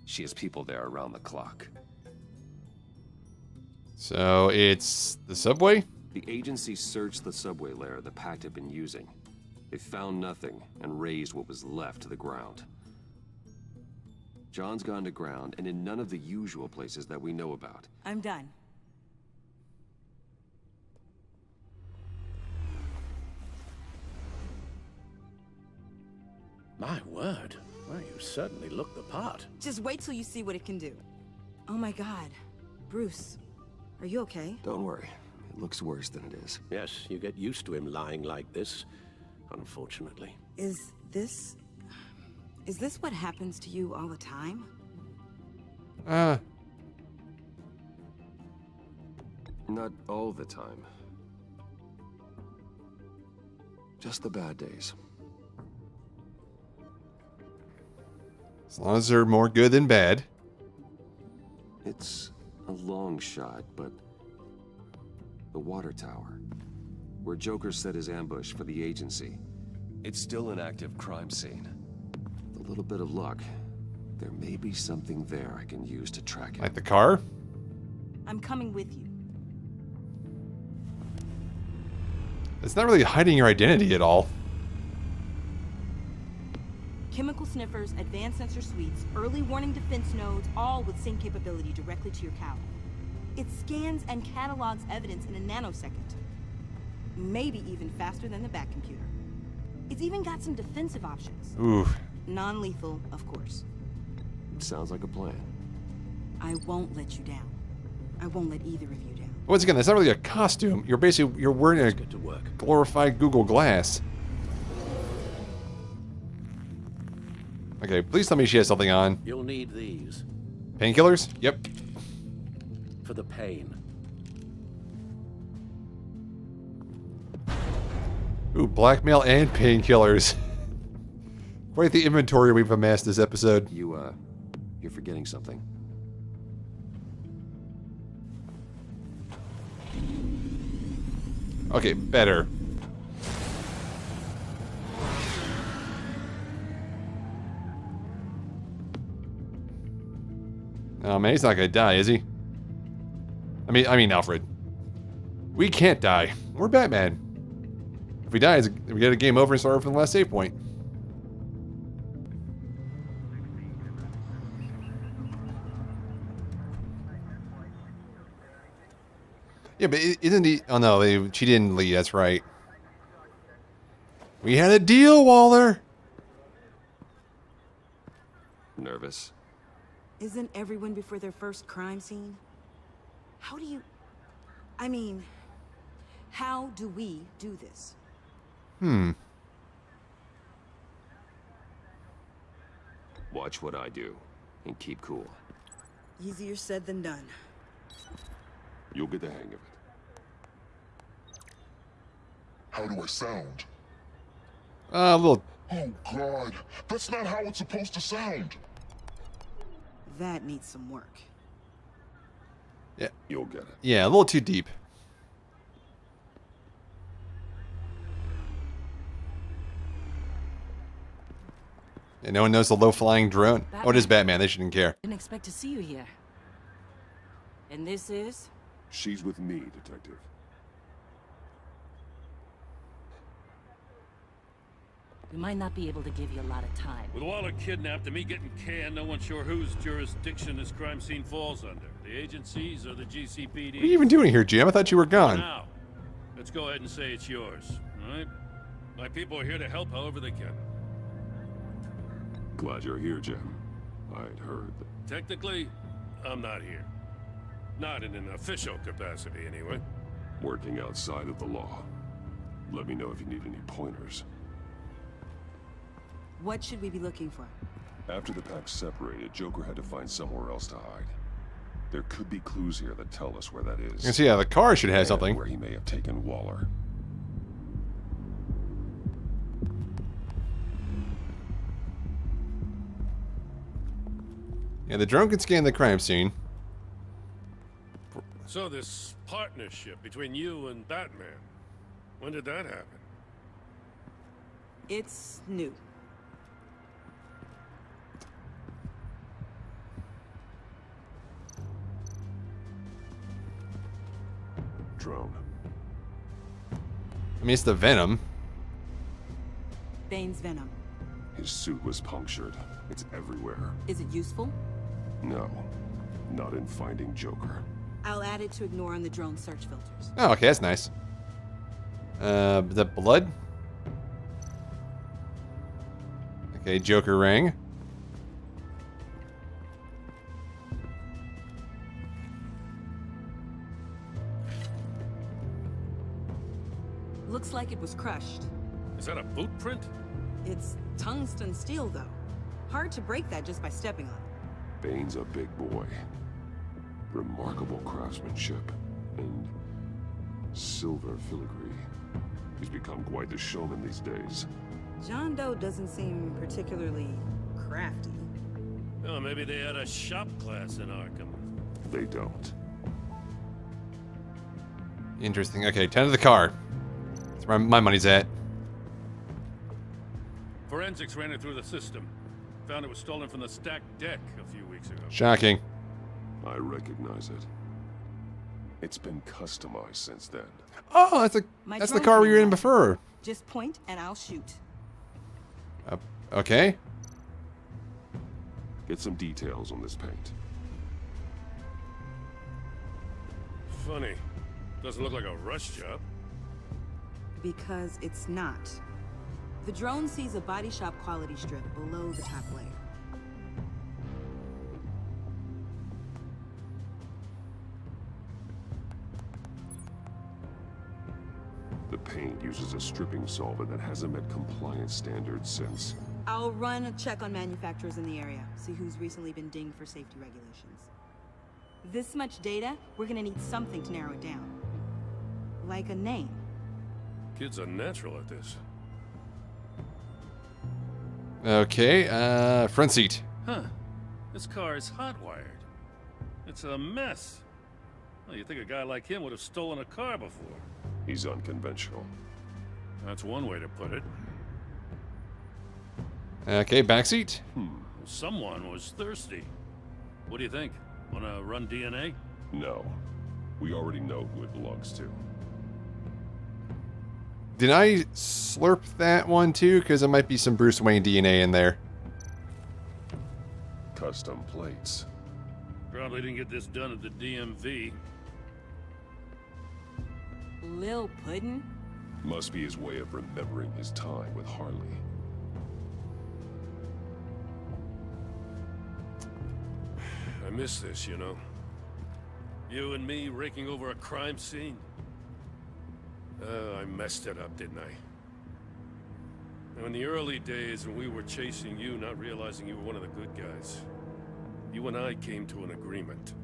She has people there around the clock. So it's the subway? The agency searched the subway lair the Pact had been using. They found nothing and razed what was left to the ground. John's gone to ground and in none of the usual places that we know about. I'm done. My word. Well, you certainly look the part. Just wait till you see what it can do. Oh my god. Bruce, are you okay? Don't worry. It looks worse than it is. Yes, you get used to him lying like this, unfortunately. Is this what happens to you all the time? Not all the time. Just the bad days. As long as they're more good than bad. It's a long shot, but the water tower, where Joker set his ambush for the agency, it's still an active crime scene. With a little bit of luck, there may be something there I can use to track it. Like the car? I'm coming with you. It's not really hiding your identity at all. Chemical sniffers, advanced sensor suites, early warning defense nodes, all with sync capability directly to your cloud. It scans and catalogs evidence in a nanosecond. Maybe even faster than the Bat computer. It's even got some defensive options. Ooh. Non-lethal, of course. Sounds like a plan. I won't let you down. I won't let either of you down. Once again, that's not really a costume. You're wearing a glorified Google Glass. Okay, please tell me she has something on. You'll need these. Painkillers? Yep. For the pain. Ooh, blackmail and painkillers. Quite the inventory we've amassed this episode. You're forgetting something. Okay, better. Oh man, he's not gonna die, is he? I mean, Alfred. We can't die. We're Batman. If we die, we get a game over and start from the last save point. Yeah, but isn't he? Oh no, she didn't leave. That's right. We had a deal, Waller. Nervous? Isn't everyone before their first crime scene? How do you... I mean, how do we do this? Watch what I do and keep cool. Easier said than done. You'll get the hang of it. How do I sound? A little... Oh God, that's not how it's supposed to sound. That needs some work. Yeah. You'll get it. Yeah, a little too deep. And no one knows the low-flying drone. Batman. Oh, it is Batman. They shouldn't care. Didn't expect to see you here. And this is? She's with me, Detective. We might not be able to give you a lot of time. With Waller kidnapped and me getting canned, no one's sure whose jurisdiction this crime scene falls under. The agencies or the GCPD? What are you even doing here, Jim? I thought you were gone. Now, let's go ahead and say it's yours, all right? My people are here to help however they can. Glad you're here, Jim. I'd heard that. Technically, I'm not here. Not in an official capacity, anyway. Working outside of the law. Let me know if you need any pointers. What should we be looking for? After the pack separated, Joker had to find somewhere else to hide. There could be clues here that tell us where that is. You see, yeah, the car should have and something. Where he may have taken Waller. Yeah, the drone can scan the crime scene. So this partnership between you and Batman, when did that happen? It's new. Drone. I mean, it's the Venom. Bane's venom. His suit was punctured. It's everywhere. Is it useful? No, not in finding Joker. I'll add it to ignore on the drone search filters. Oh, okay, that's nice. The blood. Okay, Joker ring. Looks like it was crushed. Is that a boot print? It's tungsten steel, though. Hard to break that just by stepping on it. Bane's a big boy. Remarkable craftsmanship and silver filigree. He's become quite the showman these days. John Doe doesn't seem particularly crafty. Oh, maybe they had a shop class in Arkham. They don't. Interesting. Okay, 10 to the car. That's where my money's at. Forensics ran it through the system. Found it was stolen from the stacked deck a few weeks ago. Shocking. I recognize it. It's been customized since then. Oh, that's the car we were in before. Just point and I'll shoot. Okay. Get some details on this paint. Funny. Doesn't look like a rush job. Because it's not. The drone sees a body shop quality strip below the top layer. The paint uses a stripping solvent that hasn't met compliance standards since. I'll run a check on manufacturers in the area, see who's recently been dinged for safety regulations. This much data, we're gonna need something to narrow it down. Like a name. Kid's a natural at this. Okay, front seat. Huh. This car is hot-wired. It's a mess. Well, you'd think a guy like him would have stolen a car before. He's unconventional. That's one way to put it. Okay, back seat. Someone was thirsty. What do you think? Wanna run DNA? No. We already know who it belongs to. Did I slurp that one too? Because there might be some Bruce Wayne DNA in there. Custom plates. Probably didn't get this done at the DMV. Lil Puddin'? Must be his way of remembering his time with Harley. I miss this, you know. You and me raking over a crime scene. I messed it up, didn't I? Now, in the early days when we were chasing you, not realizing you were one of the good guys, you and I came to an agreement.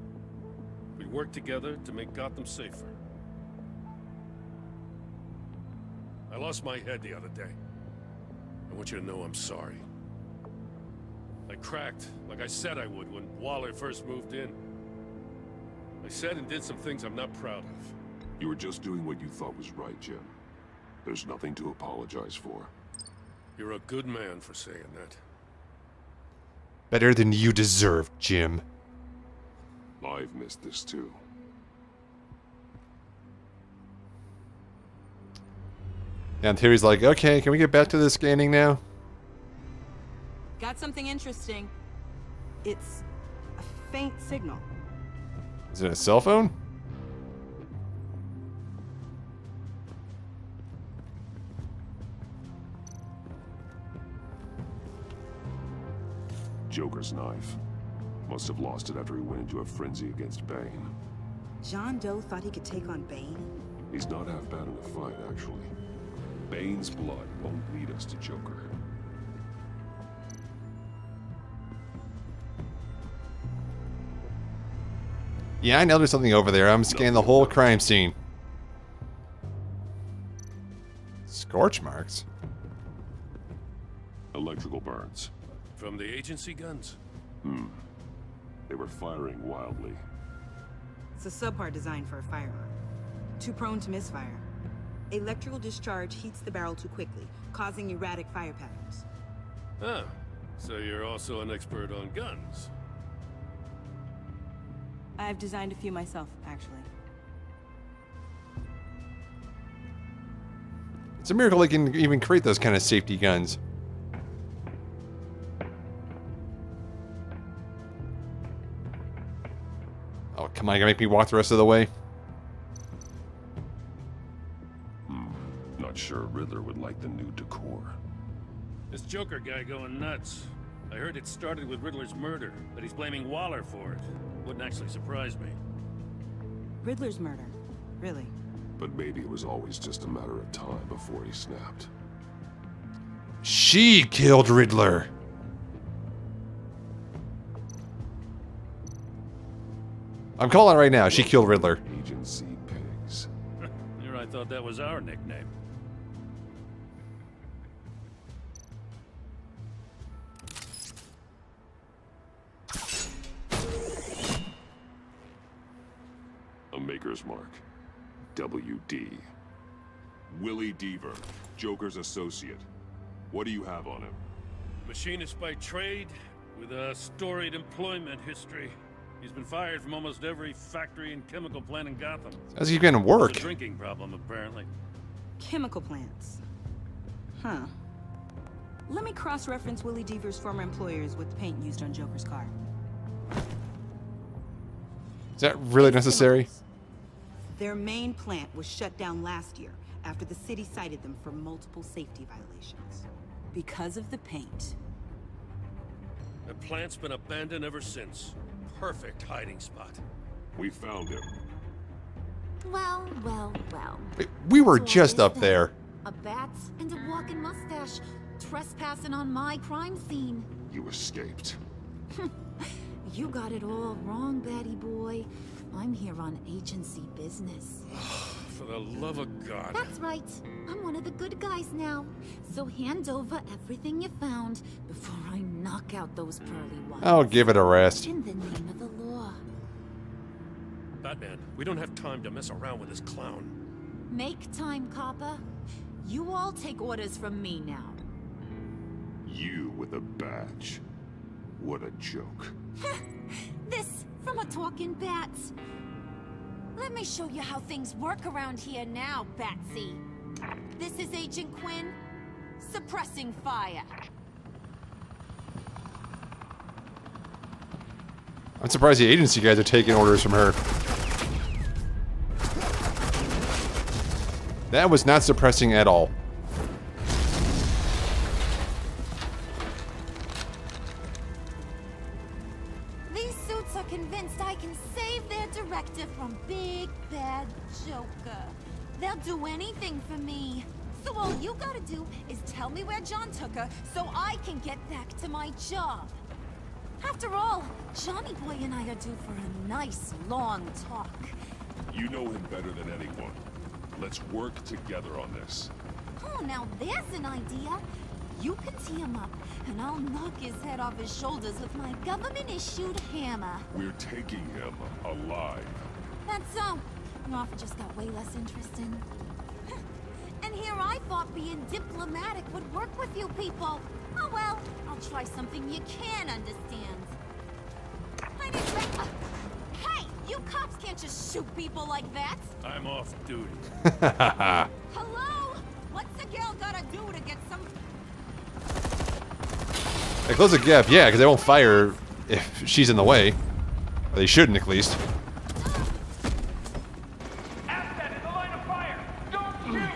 We worked together to make Gotham safer. I lost my head the other day. I want you to know I'm sorry. I cracked, like I said I would when Waller first moved in. I said and did some things I'm not proud of. You were just doing what you thought was right, Jim. There's nothing to apologize for. You're a good man for saying that. Better than you deserve, Jim. I've missed this too. And Terry's like, okay, can we get back to the scanning now? Got something interesting. It's a faint signal. Is it a cell phone? Joker's knife. Must have lost it after he went into a frenzy against Bane. John Doe thought he could take on Bane? He's not half bad in a fight, actually. Bane's blood won't lead us to Joker. Yeah, I know there's something over there. I'm scanning the whole crime scene. Scorch marks? Electrical burns. From the agency guns? They were firing wildly. It's a subpart designed for a firearm. Too prone to misfire. Electrical discharge heats the barrel too quickly, causing erratic fire patterns. Ah, so you're also an expert on guns. I've designed a few myself, actually. It's a miracle they can even create those kind of safety guns. Oh, come on, you gotta make me walk the rest of the way. Not sure Riddler would like the new decor. This Joker guy going nuts. I heard it started with Riddler's murder, but he's blaming Waller for it. Wouldn't actually surprise me. Riddler's murder? Really? But maybe it was always just a matter of time before he snapped. She killed Riddler. I'm calling it right now. She killed Riddler. Agency pigs. Here I thought that was our nickname. A maker's mark. WD. Willie Deaver, Joker's associate. What do you have on him? Machinist by trade, with a storied employment history. He's been fired from almost every factory and chemical plant in Gotham. How's he gonna work? There's a drinking problem, apparently. Chemical plants. Huh. Let me cross-reference Willie Deaver's former employers with the paint used on Joker's car. Is that really necessary? Their main plant was shut down last year after the city cited them for multiple safety violations. Because of the paint. The plant's been abandoned ever since. Perfect hiding spot. We found him. Well, well, well. We were just up there. A bat and a walking mustache trespassing on my crime scene. You escaped. You got it all wrong, Batty boy. I'm here on agency business. For the love of God. That's right. I'm one of the good guys now. So hand over everything you found before I knock out those pearly ones. I'll give it a rest. In the name of the law. Batman, we don't have time to mess around with this clown. Make time, copper. You all take orders from me now. You with a badge. What a joke. This from a talking bat. Let me show you how things work around here now, Batsy. This is Agent Quinn, suppressing fire. I'm surprised the agency guys are taking orders from her. That was not suppressing at all. These suits are convinced I can save their director from Big Bad Joker. They'll do anything for me. So all you gotta do is tell me where John took her so I can get back to my job. After all, Johnny Boy and I are due for a nice long talk. You know him better than anyone. Let's work together on this. Oh, now there's an idea. You can tee him up, and I'll knock his head off his shoulders with my government-issued hammer. We're taking him alive. That's so. Your offer just got way less interesting. And here I thought being diplomatic would work with you people. Oh well, I'll try something you can understand. I didn't Hey, you cops can't just shoot people like that. I'm off duty. Hello? What's a girl gotta do to get some... They close the gap, yeah, because they won't fire if she's in the way. Or they shouldn't, at least. Asset in the line of fire! Don't shoot!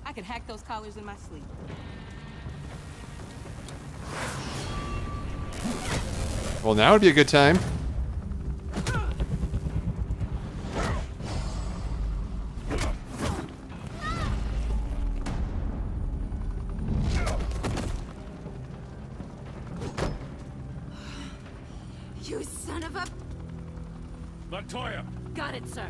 I could hack those collars in my sleep. Well, now would be a good time. You son of a... Montoya! Got it, sir.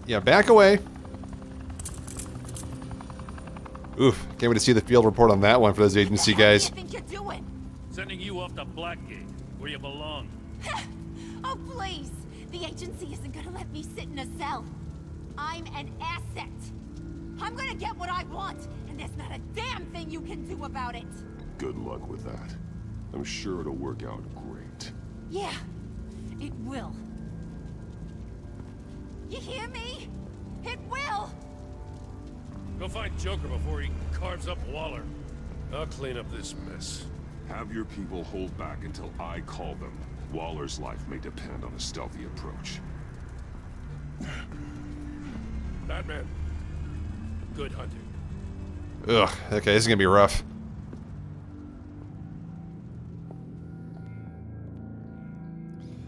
Yeah, back away. Oof, can't wait to see the field report on that one for those agency guys. What do you think you're doing? Sending you off to Blackgate, where you belong. Oh, please. The agency isn't gonna let me sit in a cell. I'm an asset. I'm gonna get what I want, and there's not a damn thing you can do about it. Good luck with that. I'm sure it'll work out great. Yeah, it will. You hear me? It will! Go find Joker before he carves up Waller. I'll clean up this mess. Have your people hold back until I call them. Waller's life may depend on a stealthy approach. Batman, good hunting. Ugh, okay, this is gonna be rough.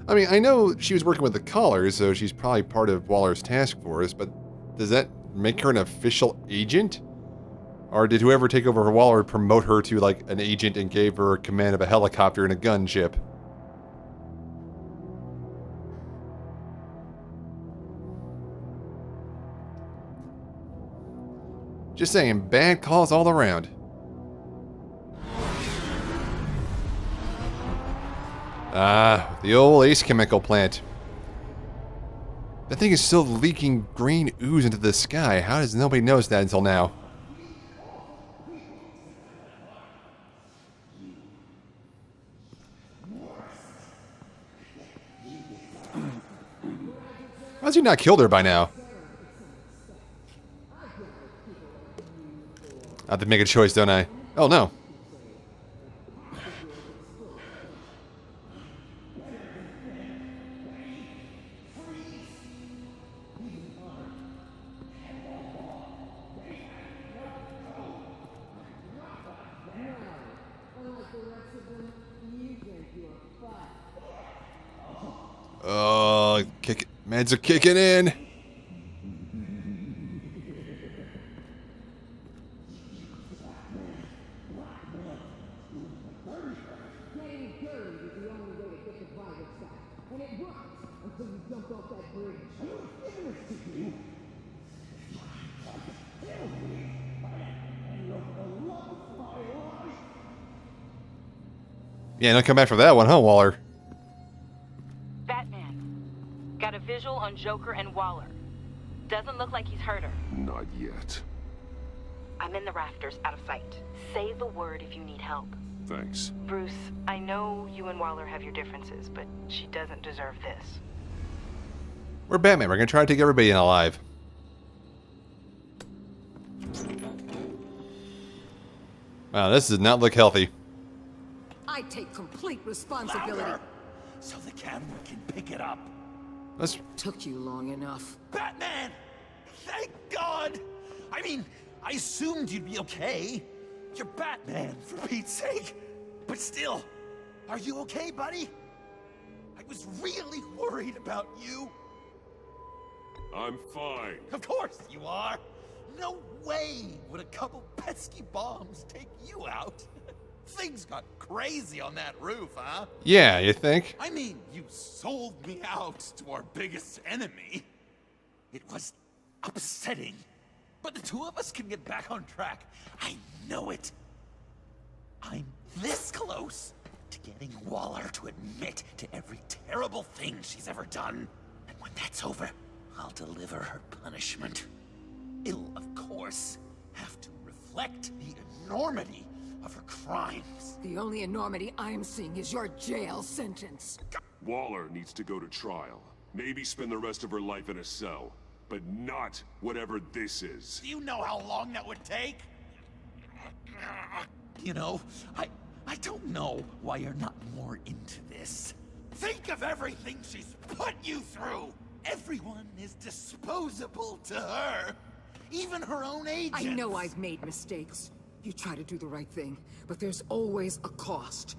I mean, I know she was working with the Collars, so she's probably part of Waller's task force, but does that make her an official agent? Or did whoever take over for Waller promote her to, like, an agent and gave her command of a helicopter and a gunship? Just saying, bad calls all around. Ah, the old Ace Chemical plant. That thing is still leaking green ooze into the sky. How does nobody notice that until now? How's he not killed her by now? I have to make a choice, don't I? Oh, no. Oh, meds are kicking in. Yeah, don't come back for that one, huh, Waller? Batman, got a visual on Joker and Waller. Doesn't look like he's hurt her. Not yet. I'm in the rafters, out of sight. Say the word if you need help. Thanks. Bruce, I know you and Waller have your differences, but she doesn't deserve this. We're Batman. We're gonna try to take everybody in alive. Wow, this does not look healthy. I take complete responsibility. Louder, so the camera can pick it up. That's... Took you long enough. Batman! Thank God! I mean, I assumed you'd be okay. You're Batman, for Pete's sake. But still, are you okay, buddy? I was really worried about you. I'm fine. Of course you are. No way would a couple pesky bombs take you out. Things got crazy on that roof, huh? Yeah, you think? I mean, you sold me out to our biggest enemy. It was upsetting. But the two of us can get back on track. I know it. I'm this close to getting Waller to admit to every terrible thing she's ever done. And when that's over, I'll deliver her punishment. It'll, of course, have to reflect the enormity of her crimes. The only enormity I'm seeing is your jail sentence. Waller needs to go to trial. Maybe spend the rest of her life in a cell. But not whatever this is. Do you know how long that would take? You know, I don't know why you're not more into this. Think of everything she's put you through! Everyone is disposable to her. Even her own agents. I know I've made mistakes. You try to do the right thing, but there's always a cost.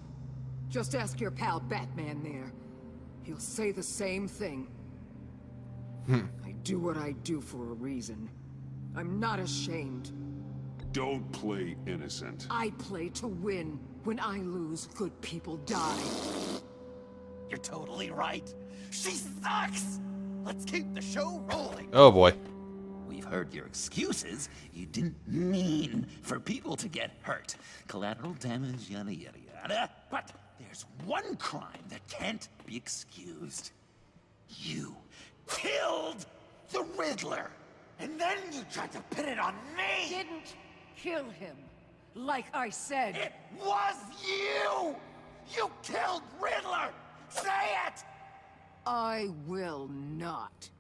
Just ask your pal Batman there. He'll say the same thing. I do what I do for a reason. I'm not ashamed. Don't play innocent. I play to win. When I lose, good people die. You're totally right. She sucks! Let's keep the show rolling. Oh boy. We've heard your excuses. You didn't mean for people to get hurt. Collateral damage, yada yada yada. But there's one crime that can't be excused. You killed the Riddler. And then you tried to pin it on me. Didn't. kill him. Like I said. It was you! You killed Riddler! Say it! I will not.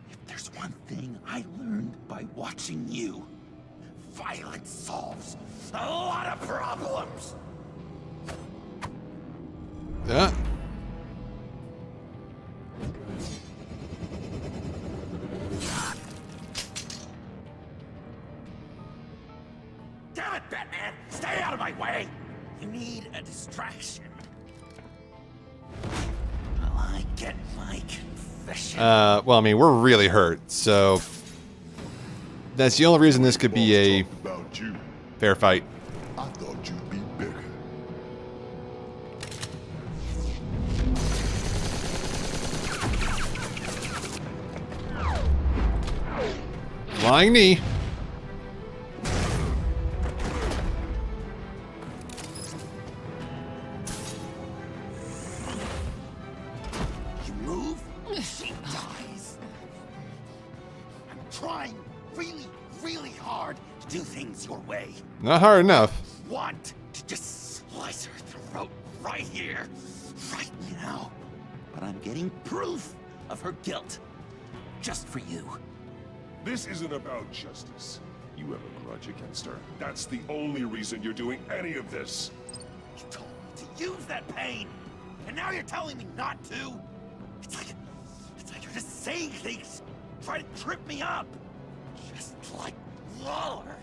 If there's one thing I learned by watching you, violence solves a lot of problems. Yeah. Damn it, Batman! Stay out of my way! You need a distraction. Well, I get my confession. Well, I mean, we're really hurt, so that's the only reason this could be a fair fight. I thought you'd be bigger. Flying knee. You move, she dies. I'm trying really, really hard to do things your way. Not hard enough. Want to just slice her throat right here, right now. But I'm getting proof of her guilt. Just for you. This isn't about justice. You have a grudge against her. That's the only reason you're doing any of this. You told me to use that pain, and now you're telling me not to? It's like you're just saying things, trying to trip me up. Just like Waller.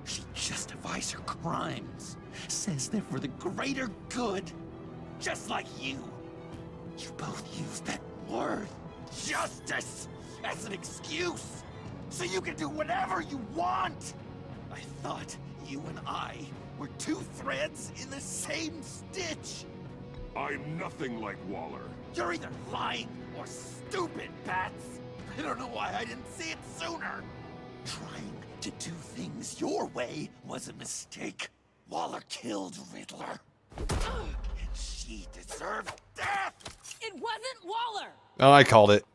She justifies her crimes, says they're for the greater good, just like you. You both use that word, justice, as an excuse, so you can do whatever you want. I thought you and I were two threads in the same stitch. I'm nothing like Waller. You're either lying or stupid, Bats. I don't know why I didn't see it sooner. Trying to do things your way was a mistake. Waller killed Riddler. And she deserved death! It wasn't Waller! Oh, I called it.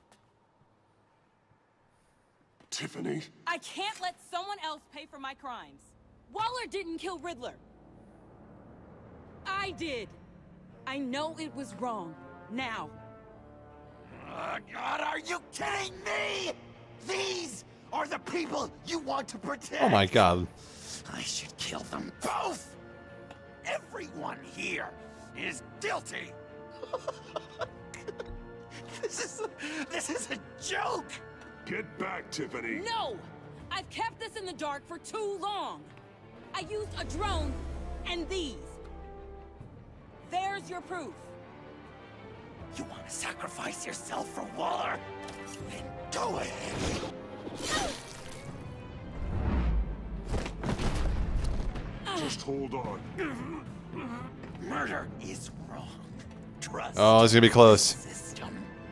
Tiffany? I can't let someone else pay for my crimes. Waller didn't kill Riddler. I did. I know it was wrong. Now. God, are you kidding me? These are the people you want to protect. Oh my god. I should kill them both. Everyone here is guilty. This is a joke. Get back, Tiffany. No! I've kept this in the dark for too long. I used a drone and these. There's your proof. You want to sacrifice yourself for Waller? Then go ahead. Just hold on. Murder is wrong. Trust. Oh, it's gonna be close. System.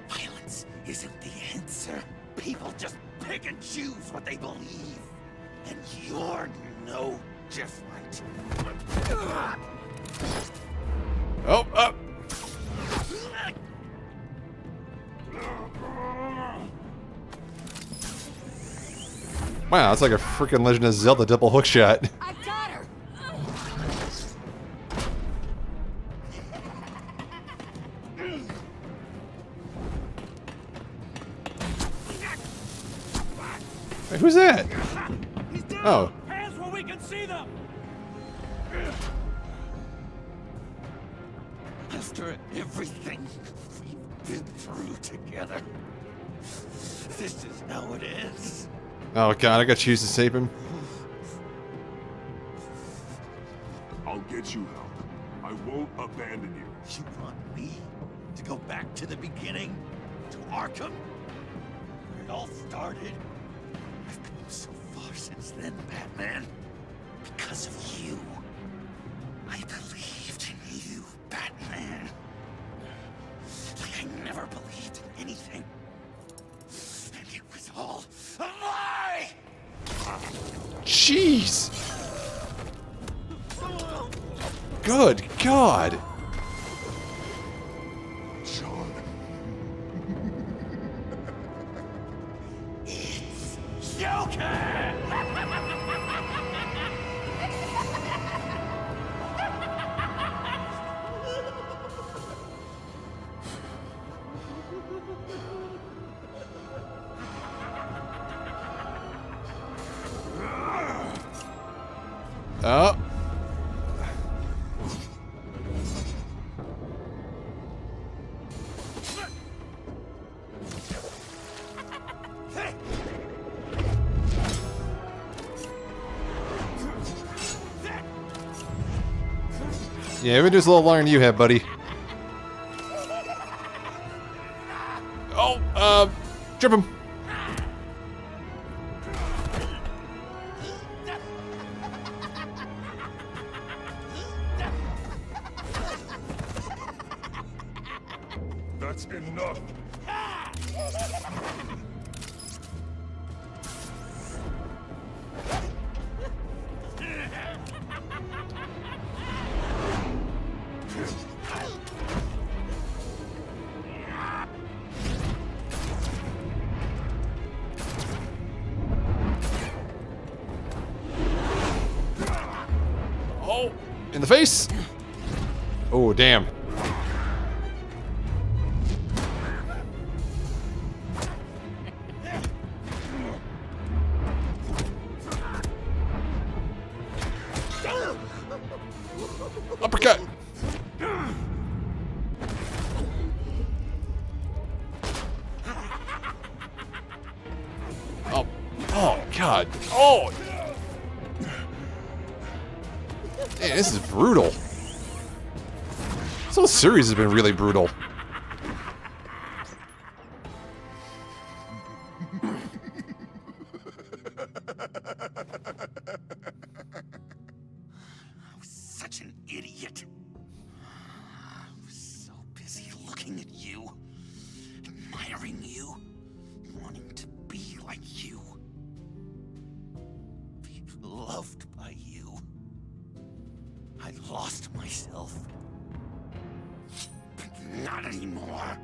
Violence isn't the answer. People just pick and choose what they believe. And you're no different. Oh, up. Wow, that's like a freaking Legend of Zelda double hook shot. I got her. Wait, who's that? Oh. Hands where we can see them! After everything we've been through together, this is how it is. Oh god, I gotta choose to save him. I'll get you help. I won't abandon you. You want me to go back to the beginning? To Arkham? Where it all started? I've come so far since then, Batman. Because of you. I believed in you, Batman. Like I never believed in anything. And it was all a lie! Jeez. Good God. John. It's Joker! Oh. Yeah, we just a little longer than you have, buddy. Oh, trip him. That's enough. Oh, in the face. Oh, damn. Uppercut. Oh, oh God. Oh. Man, this is brutal. This whole series has been really brutal. Such an idiot. I was so busy looking at you, admiring you, wanting to be like you, be loved by you. I lost myself. But not anymore.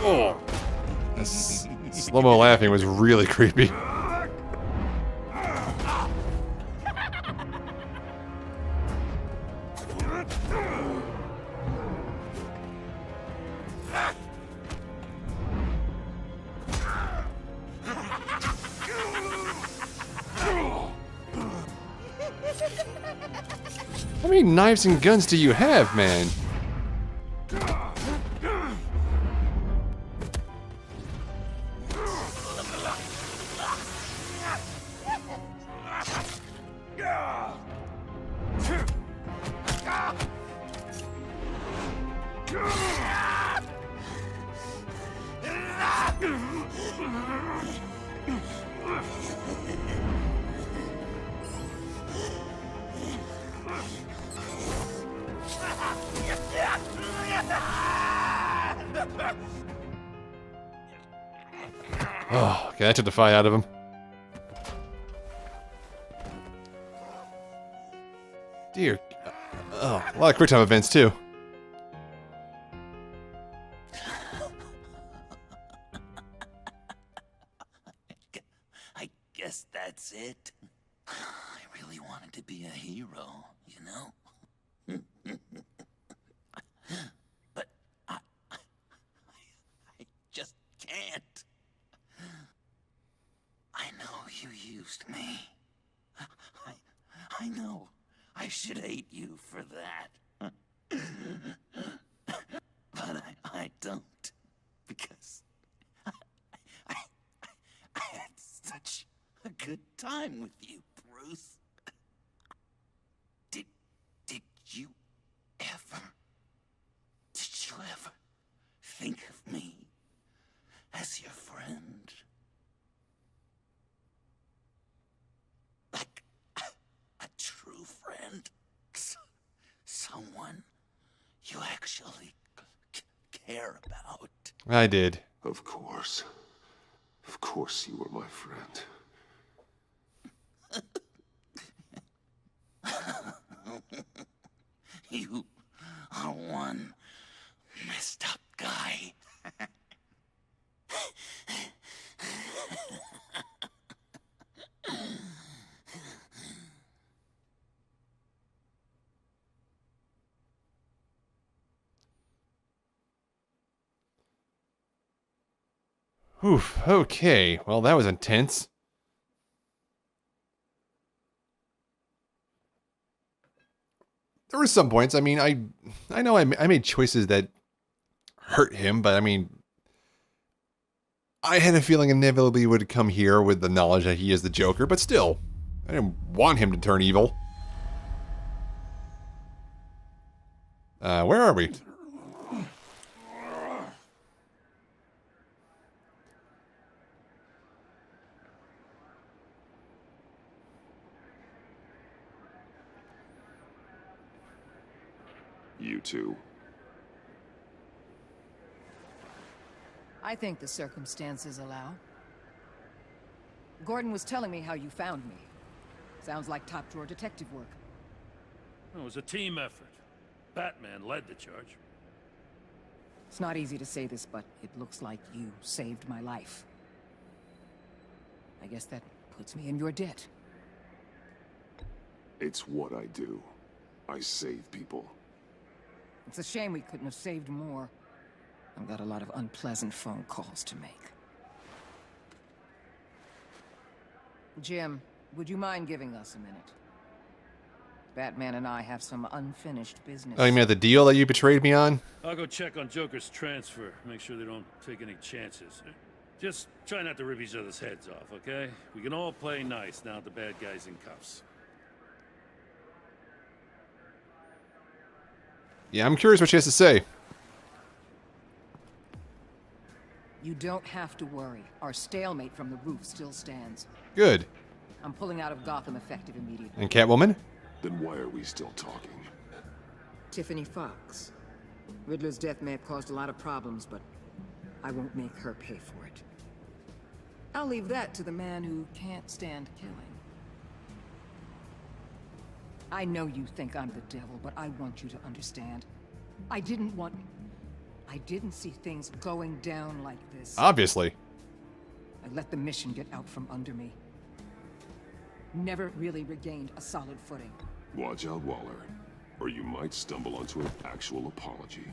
Oh. This slow-mo laughing was really creepy. How many knives and guns do you have, man? Oh, okay, that took the fight out of him. Dear. Oh, a lot of quick time events, too. I guess that's it. I really wanted to be a hero, you know? But I just can't. I know you used me. I know I should hate you for that. But I don't. Because I had such a good time with you, Bruce. Did you ever think of me as your friend? Like a true friend? Someone you actually care about? I did. Of course. Of course you were my friend. You are one messed up guy. Oof, okay. Well, that was intense. There were some points. I mean, I know I made choices that hurt him, but I mean, I had a feeling inevitably would come here with the knowledge that he is the Joker, but still, I didn't want him to turn evil. Where are we? You two. I think the circumstances allow. Gordon was telling me how you found me. Sounds like top-drawer detective work. It was a team effort. Batman led the charge. It's not easy to say this, but it looks like you saved my life. I guess that puts me in your debt. It's what I do. I save people. It's a shame we couldn't have saved more. I've got a lot of unpleasant phone calls to make. Jim, would you mind giving us a minute? Batman and I have some unfinished business. Oh, you mean the deal that you betrayed me on? I'll go check on Joker's transfer. Make sure they don't take any chances. Just try not to rip each other's heads off, okay? We can all play nice now that the bad guy's in cuffs. Yeah, I'm curious what she has to say. You don't have to worry. Our stalemate from the roof still stands. Good. I'm pulling out of Gotham effective immediately. And Catwoman? Then why are we still talking? Tiffany Fox. Riddler's death may have caused a lot of problems, but I won't make her pay for it. I'll leave that to the man who can't stand killing. I know you think I'm the devil, but I want you to understand. I didn't see things going down like this. Obviously. I let the mission get out from under me. Never really regained a solid footing. Watch out, Waller, or you might stumble onto an actual apology.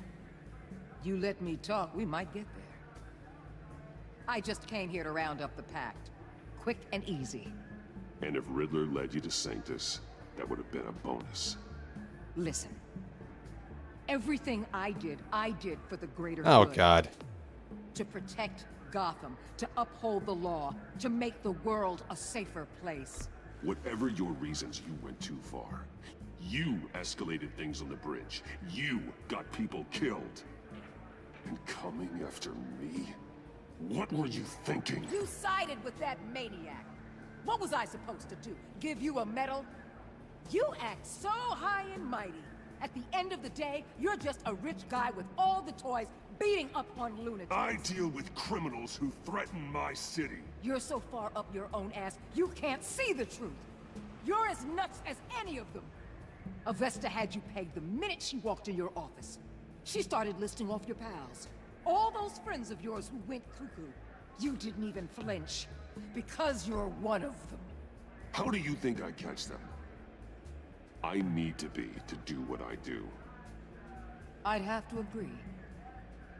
You let me talk, we might get there. I just came here to round up the pact. Quick and easy. And if Riddler led you to Sanctus, that would have been a bonus. Listen. Everything I did for the greater Oh, good. God. To protect Gotham, to uphold the law, to make the world a safer place. Whatever your reasons, you went too far. You escalated things on the bridge. You got people killed. And coming after me? What were you thinking? You sided with that maniac. What was I supposed to do? Give you a medal? You act so high and mighty. At the end of the day, you're just a rich guy with all the toys beating up on lunatics. I deal with criminals who threaten my city. You're so far up your own ass, you can't see the truth. You're as nuts as any of them. Avesta had you pegged the minute she walked in your office. She started listing off your pals. All those friends of yours who went cuckoo. You didn't even flinch. Because you're one of them. How do you think I catch them? I need to be to do what I do. I'd have to agree.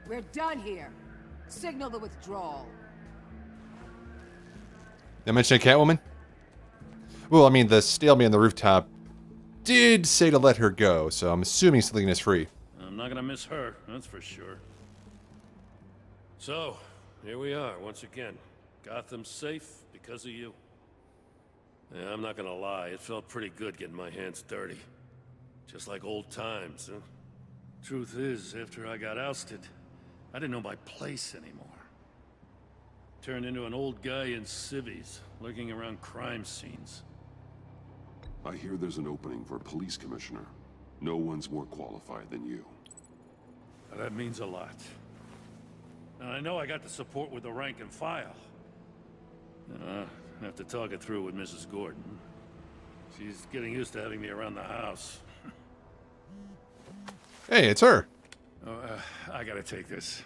We're done here. Signal the withdrawal. Did I mention Catwoman? Well, I mean, the stalemate on the rooftop did say to let her go, so I'm assuming Selina's free. I'm not gonna miss her, that's for sure. So, here we are, once again. Gotham's safe because of you. Yeah, I'm not gonna lie, it felt pretty good getting my hands dirty. Just like old times, huh? Truth is, after I got ousted, I didn't know my place anymore. Turned into an old guy in civvies, lurking around crime scenes. I hear there's an opening for police commissioner. No one's more qualified than you. That means a lot. And I know I got the support with the rank and file. I have to talk it through with Mrs. Gordon. She's getting used to having me around the house. Hey, it's her. Oh, I gotta take this.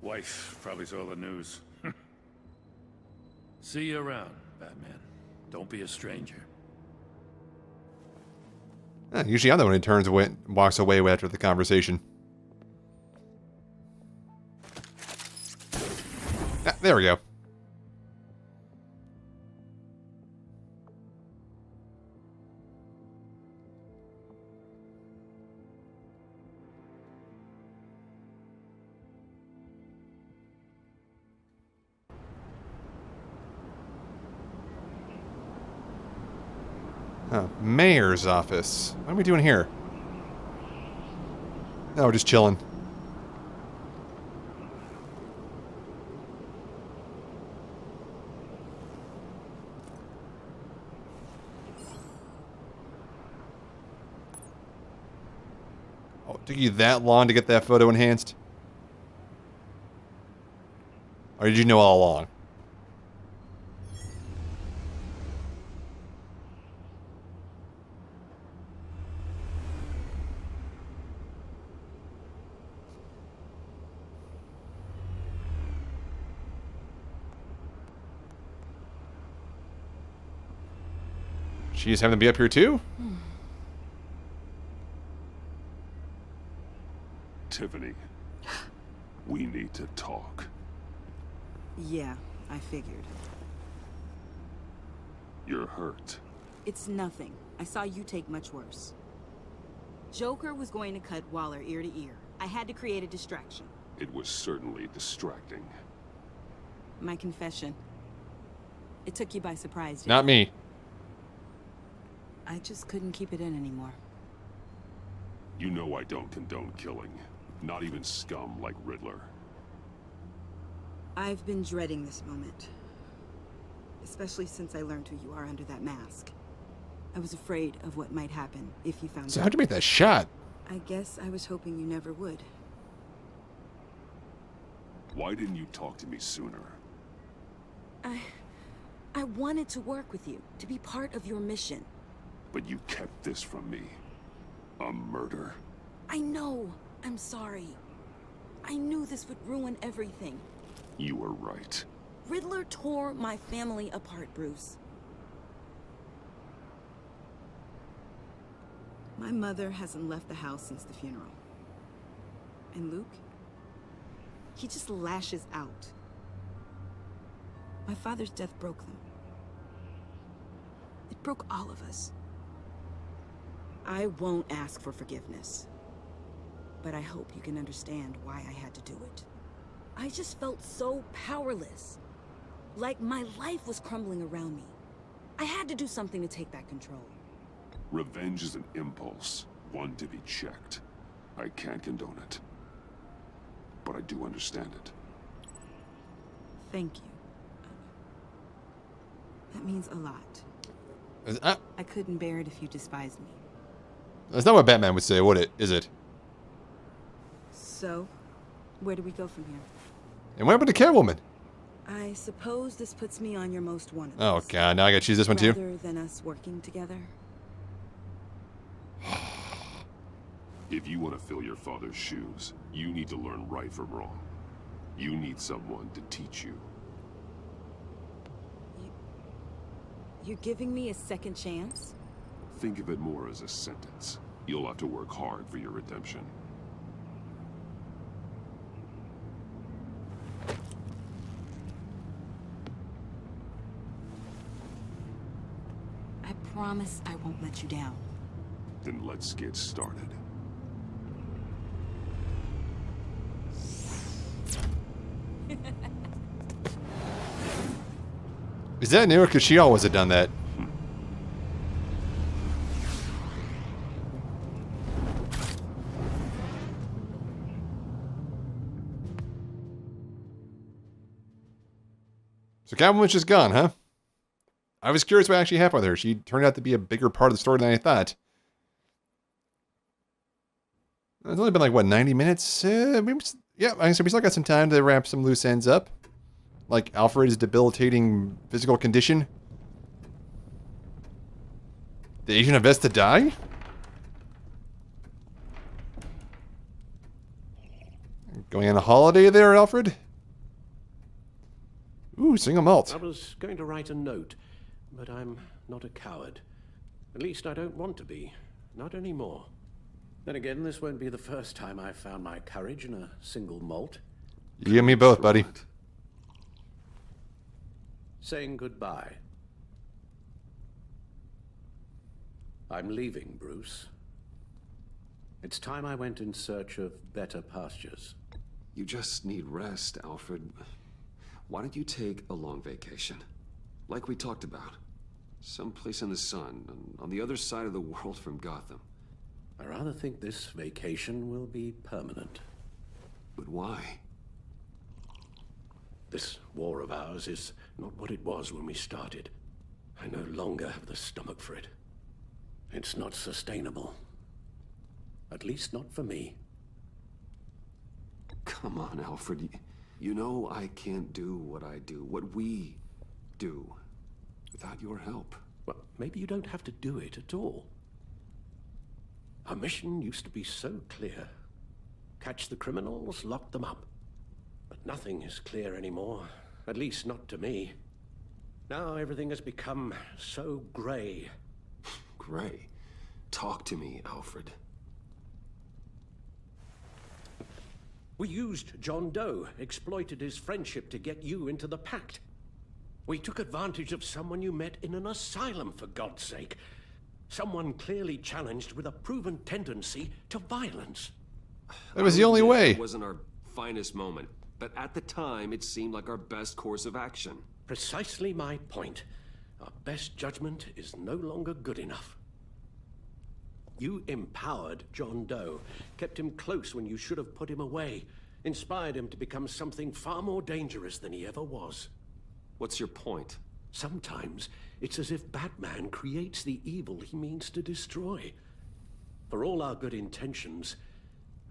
Wife probably saw the news. See you around, Batman. Don't be a stranger. Usually I'm the one who turns away, walks away after the conversation. There we go. Oh, mayor's office. What are we doing here? No, we're just chilling. Oh, it took you that long to get that photo enhanced? Or did you know all along? She's having to be up here too? Tiffany, we need to talk. Yeah, I figured. You're hurt. It's nothing. I saw you take much worse. Joker was going to cut Waller ear to ear. I had to create a distraction. It was certainly distracting. My confession. It took you by surprise, Not me. I just couldn't keep it in anymore. You know I don't condone killing. Not even scum like Riddler. I've been dreading this moment. Especially since I learned who you are under that mask. I was afraid of what might happen if you found out. So how'd you make that shot? I guess I was hoping you never would. Why didn't you talk to me sooner? I wanted to work with you, to be part of your mission. But you kept this from me. A murder? I know. I'm sorry. I knew this would ruin everything. You were right. Riddler tore my family apart, Bruce. My mother hasn't left the house since the funeral. And Luke? He just lashes out. My father's death broke them. It broke all of us. I won't ask for forgiveness. But I hope you can understand why I had to do it. I just felt so powerless. Like my life was crumbling around me. I had to do something to take back control. Revenge is an impulse, one to be checked. I can't condone it. But I do understand it. Thank you. That means a lot. I couldn't bear it if you despised me. That's not what Batman would say, would it? Is it? So, where do we go from here? And what happened to Catwoman? I suppose this puts me on your most wanted Oh list. god, now I gotta choose this one too? Rather than us working together. If you want to fill your father's shoes, you need to learn right from wrong. You need someone to teach you. You're giving me a second chance? Think of it more as a sentence. You'll have to work hard for your redemption. I promise I won't let you down. Then let's get started. Is that new? Because she always had done that. So Catwoman's just gone, huh? I was curious what actually happened with her. She turned out to be a bigger part of the story than I thought. It's only been like, what, 90 minutes? Yeah, I guess we still got some time to wrap some loose ends up. Like Alfred's debilitating physical condition. The Agent of Vesta die? Going on a holiday there, Alfred? Ooh, single malt. I was going to write a note, but I'm not a coward. At least I don't want to be. Not anymore. Then again, this won't be the first time I've found my courage in a single malt. You and me both, buddy. saying goodbye. I'm leaving, Bruce. It's time I went in search of better pastures. You just need rest, Alfred. Why don't you take a long vacation? Like we talked about. Someplace in the sun, on the other side of the world from Gotham. I rather think this vacation will be permanent. But why? This war of ours is not what it was when we started. I no longer have the stomach for it. It's not sustainable. At least not for me. Come on, Alfred. You know I can't do what I do, what we do, without your help. Well, maybe you don't have to do it at all. Our mission used to be so clear. Catch the criminals, lock them up. But nothing is clear anymore, at least not to me. Now everything has become so gray. Gray? Talk to me, Alfred. We used John Doe, exploited his friendship to get you into the pact. We took advantage of someone you met in an asylum, for God's sake. Someone clearly challenged with a proven tendency to violence. That was the only way. It wasn't our finest moment, but at the time it seemed like our best course of action. Precisely my point. Our best judgment is no longer good enough. You empowered John Doe, kept him close when you should have put him away, inspired him to become something far more dangerous than he ever was. What's your point? Sometimes it's as if Batman creates the evil he means to destroy. For all our good intentions,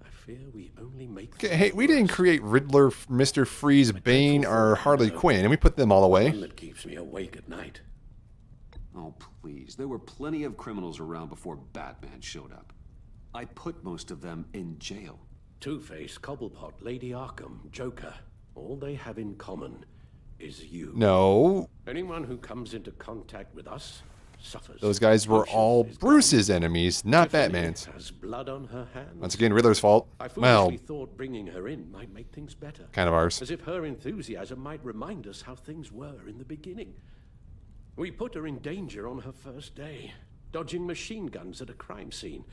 I fear we only make... Okay, hey, we didn't create Riddler, Mr. Freeze, Bane, or Harley Quinn, and we put them all away. One that keeps me awake at night. Oh, please. There were plenty of criminals around before Batman showed up. I put most of them in jail. Two-Face, Cobblepot, Lady Arkham, Joker. All they have in common is you. No. Anyone who comes into contact with us suffers. Those guys were all Bruce's enemies, not Batman's. Has blood on her hands. Once again, Riddler's fault. I Well, foolishly thought bringing her in might make things better. kind of ours. As if her enthusiasm might remind us how things were in the beginning. We put her in danger on her first day, dodging machine guns at a crime scene.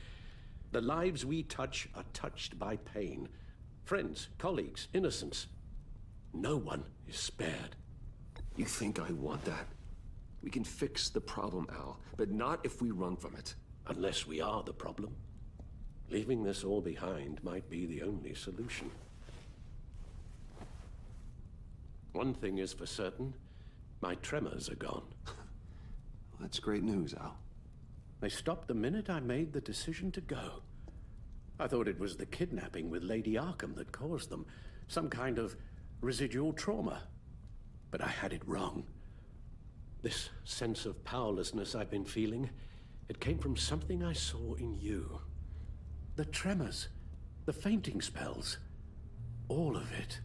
The lives we touch are touched by pain. Friends, colleagues, innocents. No one is spared. You think I want that? We can fix the problem, Al, but not if we run from it. Unless we are the problem. Leaving this all behind might be the only solution. One thing is for certain. My tremors are gone. That's great news, Al. They stopped the minute I made the decision to go. I thought it was the kidnapping with Lady Arkham that caused them. Some kind of residual trauma. But I had it wrong. This sense of powerlessness I've been feeling, it came from something I saw in you. The tremors, the fainting spells, all of it.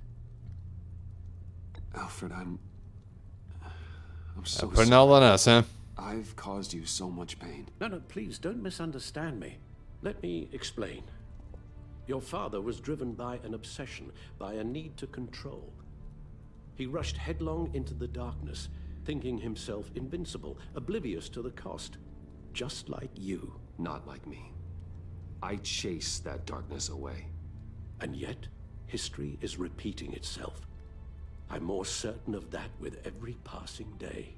Alfred, I'm so putting it all on us, huh? I've caused you so much pain. No, please, don't misunderstand me. Let me explain. Your father was driven by an obsession, by a need to control. He rushed headlong into the darkness, thinking himself invincible, oblivious to the cost. Just like you. Not like me. I chased that darkness away. And yet, history is repeating itself. I'm more certain of that with every passing day.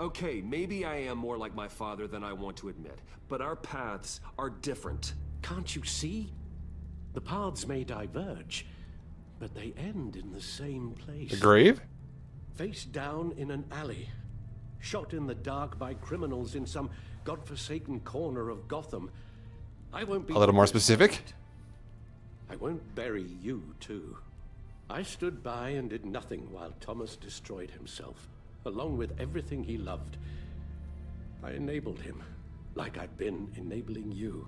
Okay, maybe I am more like my father than I want to admit, but our paths are different. Can't you see? The paths may diverge, but they end in the same place. The grave? Face down in an alley. Shot in the dark by criminals in some godforsaken corner of Gotham. I won't be... A little more specific? I won't bury you, too. I stood by and did nothing while Thomas destroyed himself, along with everything he loved. I enabled him, like I'd been enabling you.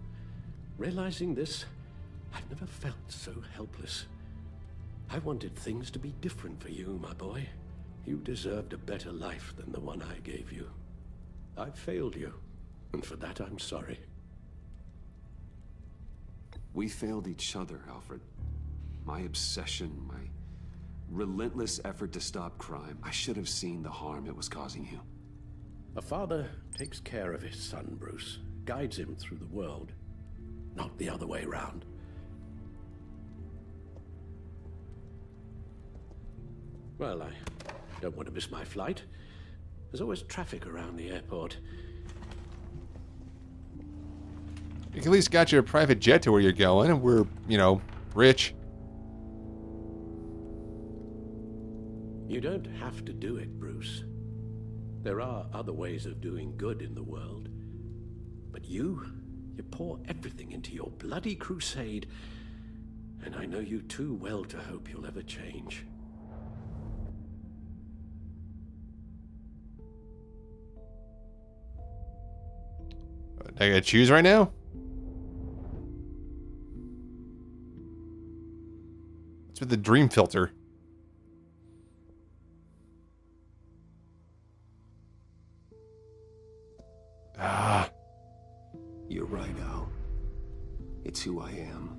Realizing this, I've never felt so helpless. I wanted things to be different for you, my boy. You deserved a better life than the one I gave you. I failed you, and for that I'm sorry. We failed each other, Alfred. My obsession, my relentless effort to stop crime. I should have seen the harm it was causing you. A father takes care of his son, Bruce. Guides him through the world. Not the other way round. Well, I don't want to miss my flight. There's always traffic around the airport. You at least got your private jet to where you're going, and we're, you know, rich. You don't have to do it, Bruce. There are other ways of doing good in the world. But you pour everything into your bloody crusade, and I know you too well to hope you'll ever change. I gotta choose right now? What's with the dream filter? Ah. You're right, Al. It's who I am.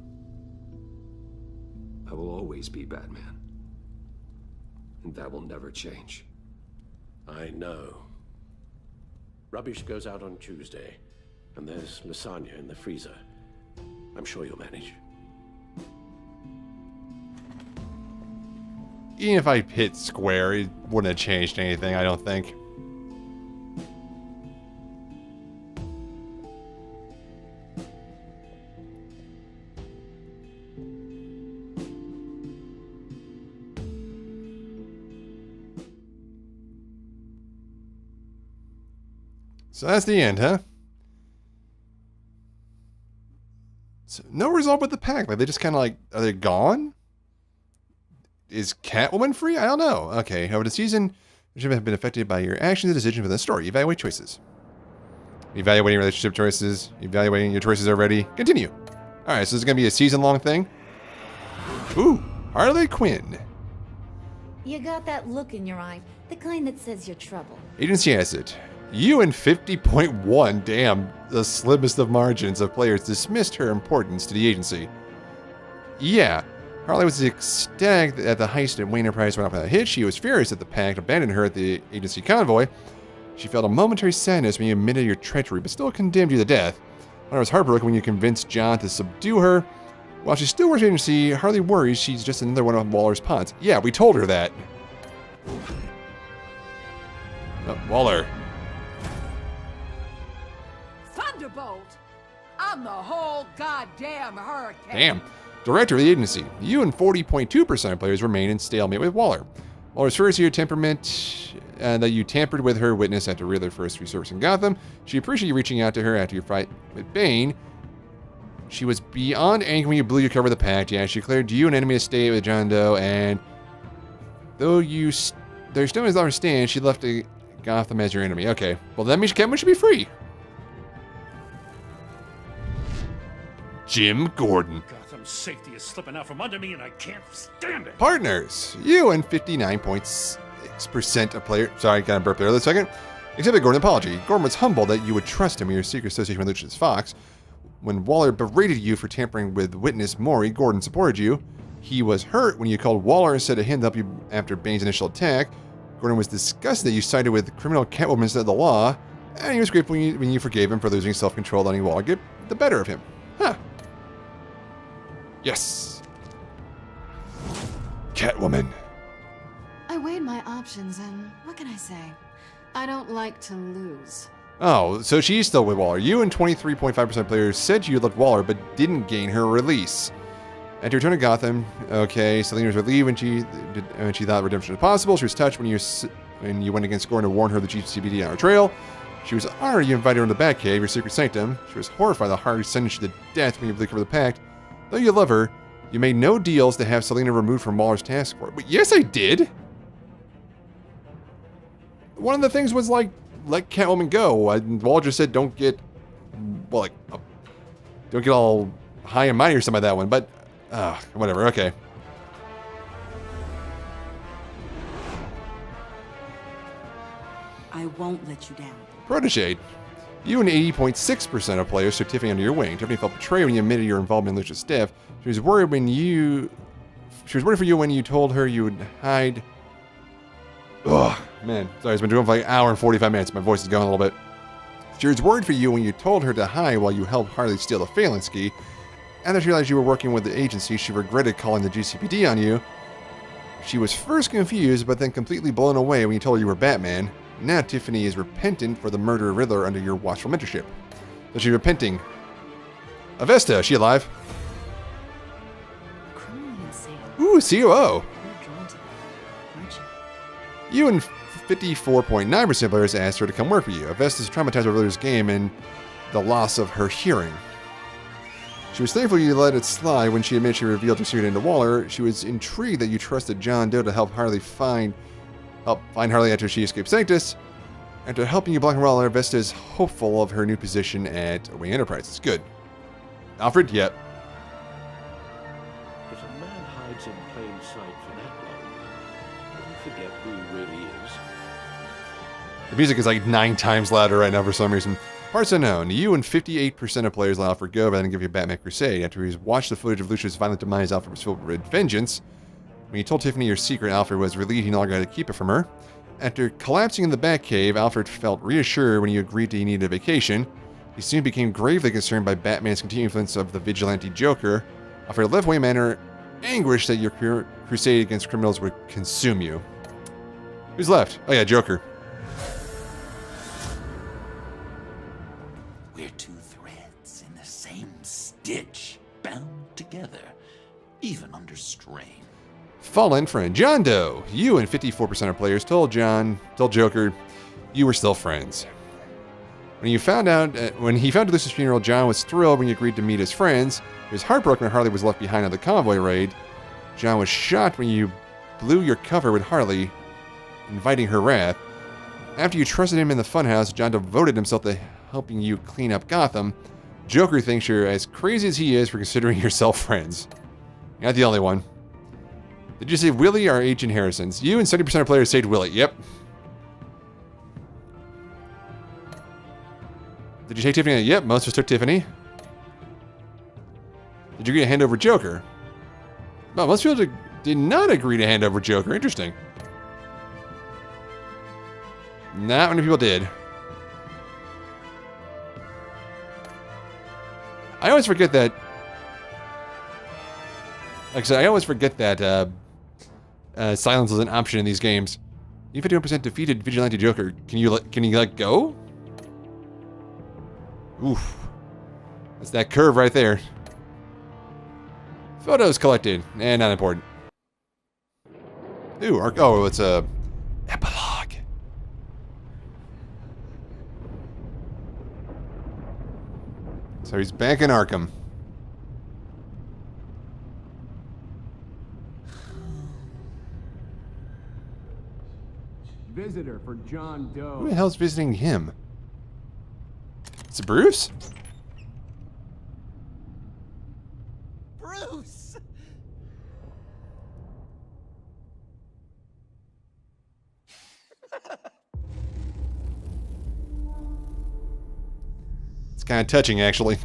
I will always be Batman. And that will never change. I know. Rubbish goes out on Tuesday, and there's lasagna in the freezer. I'm sure you'll manage. Even if I hit square, it wouldn't have changed anything, I don't think. So that's the end, huh? So no result with the pack. Like, they just kind of like, are they gone? Is Catwoman free? I don't know. Okay, over the season, you have been affected by your actions and decisions within the story. Evaluate choices. Evaluating relationship choices. Evaluating your choices already. Continue. Alright, so this is going to be a season-long thing. Ooh, Harley Quinn. You got that look in your eye, the kind that says you're trouble. Agency asset. You and 50.1, damn, the slimmest of margins of players dismissed her importance to the agency. Yeah, Harley was ecstatic at the heist at Wayne Enterprise went off without a hit. She was furious that the pact abandoned her at the agency convoy. She felt a momentary sadness when you admitted your treachery, but still condemned you to death. It was heartbroken when you convinced John to subdue her. While she still works for the agency, Harley worries she's just another one of Waller's pawns. Yeah, we told her that. Waller. Thunderbolt! I'm the whole goddamn hurricane. Damn. Director of the agency. You and 40.2% of players remain in stalemate with Waller. Waller's furious at your temperament and that you tampered with her witness after their first resurface in Gotham. She appreciated you reaching out to her after your fight with Bane. She was beyond angry when you blew your cover of the pact. Yeah, she declared you an enemy to stay with John Doe, and though there still is understand, she left Gotham as your enemy. Okay, well that means Catwoman should be free. Jim Gordon. Gotham's safety is slipping out from under me and I can't stand it. Partners. You and 59.6% of players. Sorry, got a burp there. Let's second. Except Gordon apology. Gordon was humbled that you would trust him in your secret association with Lucius Fox. When Waller berated you for tampering with witness Maury, Gordon supported you. He was hurt when you called Waller instead of him to help you after Bane's initial attack. Gordon was disgusted that you sided with criminal Catwoman instead of the law. And he was grateful when you forgave him for losing self-control, letting Waller get the better of him. Huh. Yes. Catwoman. I weighed my options, and what can I say? I don't like to lose. Oh, so she's still with Waller. You and 23.5% of players said you loved Waller, but didn't gain her release. At your return to Gotham, okay, Selena was relieved when she thought redemption was possible. She was touched when you went against Gordon to warn her of the GCPD on her trail. She was honored you invited her in the Batcave, your secret sanctum. She was horrified that Harley sentenced you to death when you blew cover the pact. Though you love her, you made no deals to have Selena removed from Waller's task force. But yes, I did. One of the things was like, let Catwoman go. Waller just said, don't get, well, like, don't get all high and mighty or something like that one. But, whatever. Okay. I won't let you down. Protégé. You and 80.6% of players took Tiffany under your wing. Tiffany felt betrayed when you admitted your involvement in Lucius' death. She was worried when you She was worried for you when you told her you would hide. Ugh, man. Sorry, it's been doing for like an hour and 45 minutes. My voice is going a little bit. She was worried for you when you told her to hide while you helped Harley steal the phalanx key. After she realized you were working with the agency, she regretted calling the GCPD on you. She was first confused, but then completely blown away when you told her you were Batman. Now Tiffany is repentant for the murder of Riddler under your watchful mentorship. So she's repenting. Avesta, is she alive? Criminally insane. Ooh, COO. You're drawn to that, aren't you? You and 54.9% of players asked her to come work for you. Avesta is traumatized by Riddler's game and the loss of her hearing. She was thankful you let it slide when she admitted she revealed her secret into Waller. She was intrigued that you trusted John Doe to help find Harley after she escaped Sanctus. After helping you block Waller, Vesta is hopeful of her new position at Wing Enterprises. Good. Alfred, yep. If a man hides in plain sight for that long, will he forget who he really is? The music is like 9 times louder right now for some reason. Parts unknown. You and 58% of players let Alfred go rather than give you Batman Crusade. After he's watched the footage of Lucius' violent demise, Alfred was filled with vengeance. When you told Tiffany your secret, Alfred was relieved he no longer had to keep it from her. After collapsing in the Batcave, Alfred felt reassured when you agreed he needed a vacation. He soon became gravely concerned by Batman's continued influence of the vigilante Joker. Alfred left Wayne Manor, anguished that your crusade against criminals would consume you. Who's left? Oh yeah, Joker. We're two threads in the same stitch, bound together, even under strain. Fallen friend John Doe. You and 54% of players told Joker you were still friends. When he found Lucius' funeral, John was thrilled when he agreed to meet his friends. He was heartbroken when Harley was left behind on the convoy raid. John was shocked when you blew your cover with Harley, inviting her wrath. After you trusted him in the funhouse, John devoted himself to helping you clean up Gotham. Joker thinks you're as crazy as he is for considering yourself friends. You're not the only one. Did you say Willie or Agent Harrison's? You and 70% of players said Willie. Yep. Did you take Tiffany? Yep, most of us took Tiffany. Did you agree to hand over Joker? Well, most people did not agree to hand over Joker. Interesting. Not many people did. I always forget that. Like I said, I always forget that silence is an option in these games. You 51% defeated Vigilante Joker. Can you let go? Oof. That's that curve right there. Photos collected. Not important. Ooh, oh, it's a epilogue. So he's back in Arkham. Visitor for John Doe. Who the hell's visiting him? It's Bruce? Bruce! It's kind of touching, actually.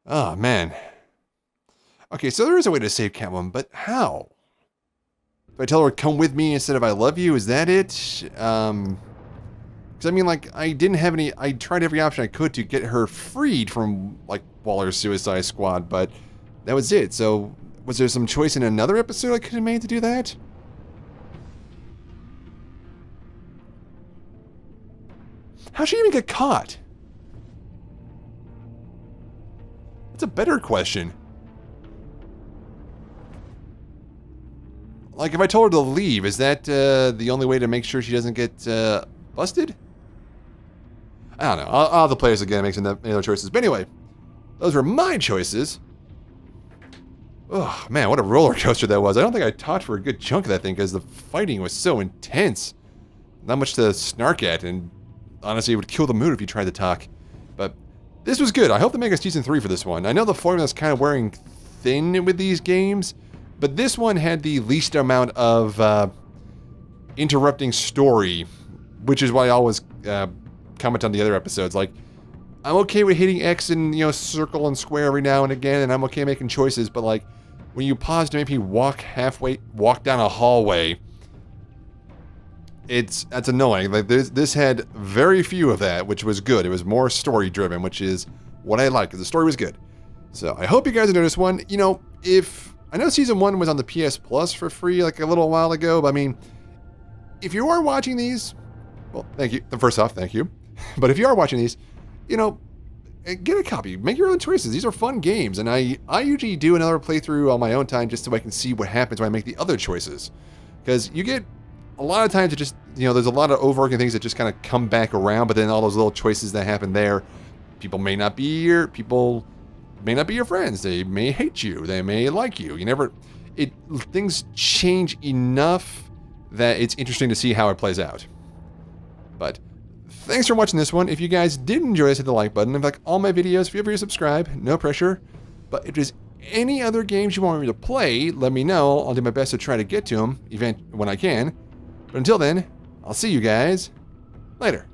Oh, man. Okay, so there is a way to save Catwoman, but how? Do I tell her, come with me instead of I love you? Is that it? Because I mean, like, I tried every option I could to get her freed from, like, Waller's Suicide Squad, but that was it. So, was there some choice in another episode I could have made to do that? How'd she even get caught? That's a better question. Like, if I told her to leave, is that the only way to make sure she doesn't get busted? I don't know. I'll have the players again make some other choices. But anyway, those were my choices. Oh, man, what a roller coaster that was. I don't think I talked for a good chunk of that thing because the fighting was so intense. Not much to snark at, and honestly, it would kill the mood if you tried to talk. But this was good. I hope they make a season 3 for this one. I know the formula's kind of wearing thin with these games, but this one had the least amount of interrupting story, which is why I always comment on the other episodes. Like, I'm okay with hitting X and, you know, circle and square every now and again, and I'm okay making choices, but like, when you pause to maybe walk down a hallway, that's annoying. Like, this had very few of that, which was good. It was more story driven, which is what I like, because the story was good. So I hope you guys enjoyed this one. You know, I know Season 1 was on the PS Plus for free like a little while ago, but I mean, if you are watching these, well, thank you. First off, thank you. But if you are watching these, you know, get a copy. Make your own choices. These are fun games, and I usually do another playthrough on my own time just so I can see what happens when I make the other choices. Because you get a lot of times it just, you know, there's a lot of overarching things that just kind of come back around, but then all those little choices that happen there, people may not be your friends. They may hate you. They may like you. Things change enough that it's interesting to see how it plays out. But thanks for watching this one. If you guys did enjoy this, hit the like button. In fact, all my videos, feel free to subscribe. No pressure. But if there's any other games you want me to play, let me know. I'll do my best to try to get to them when I can. But until then, I'll see you guys later.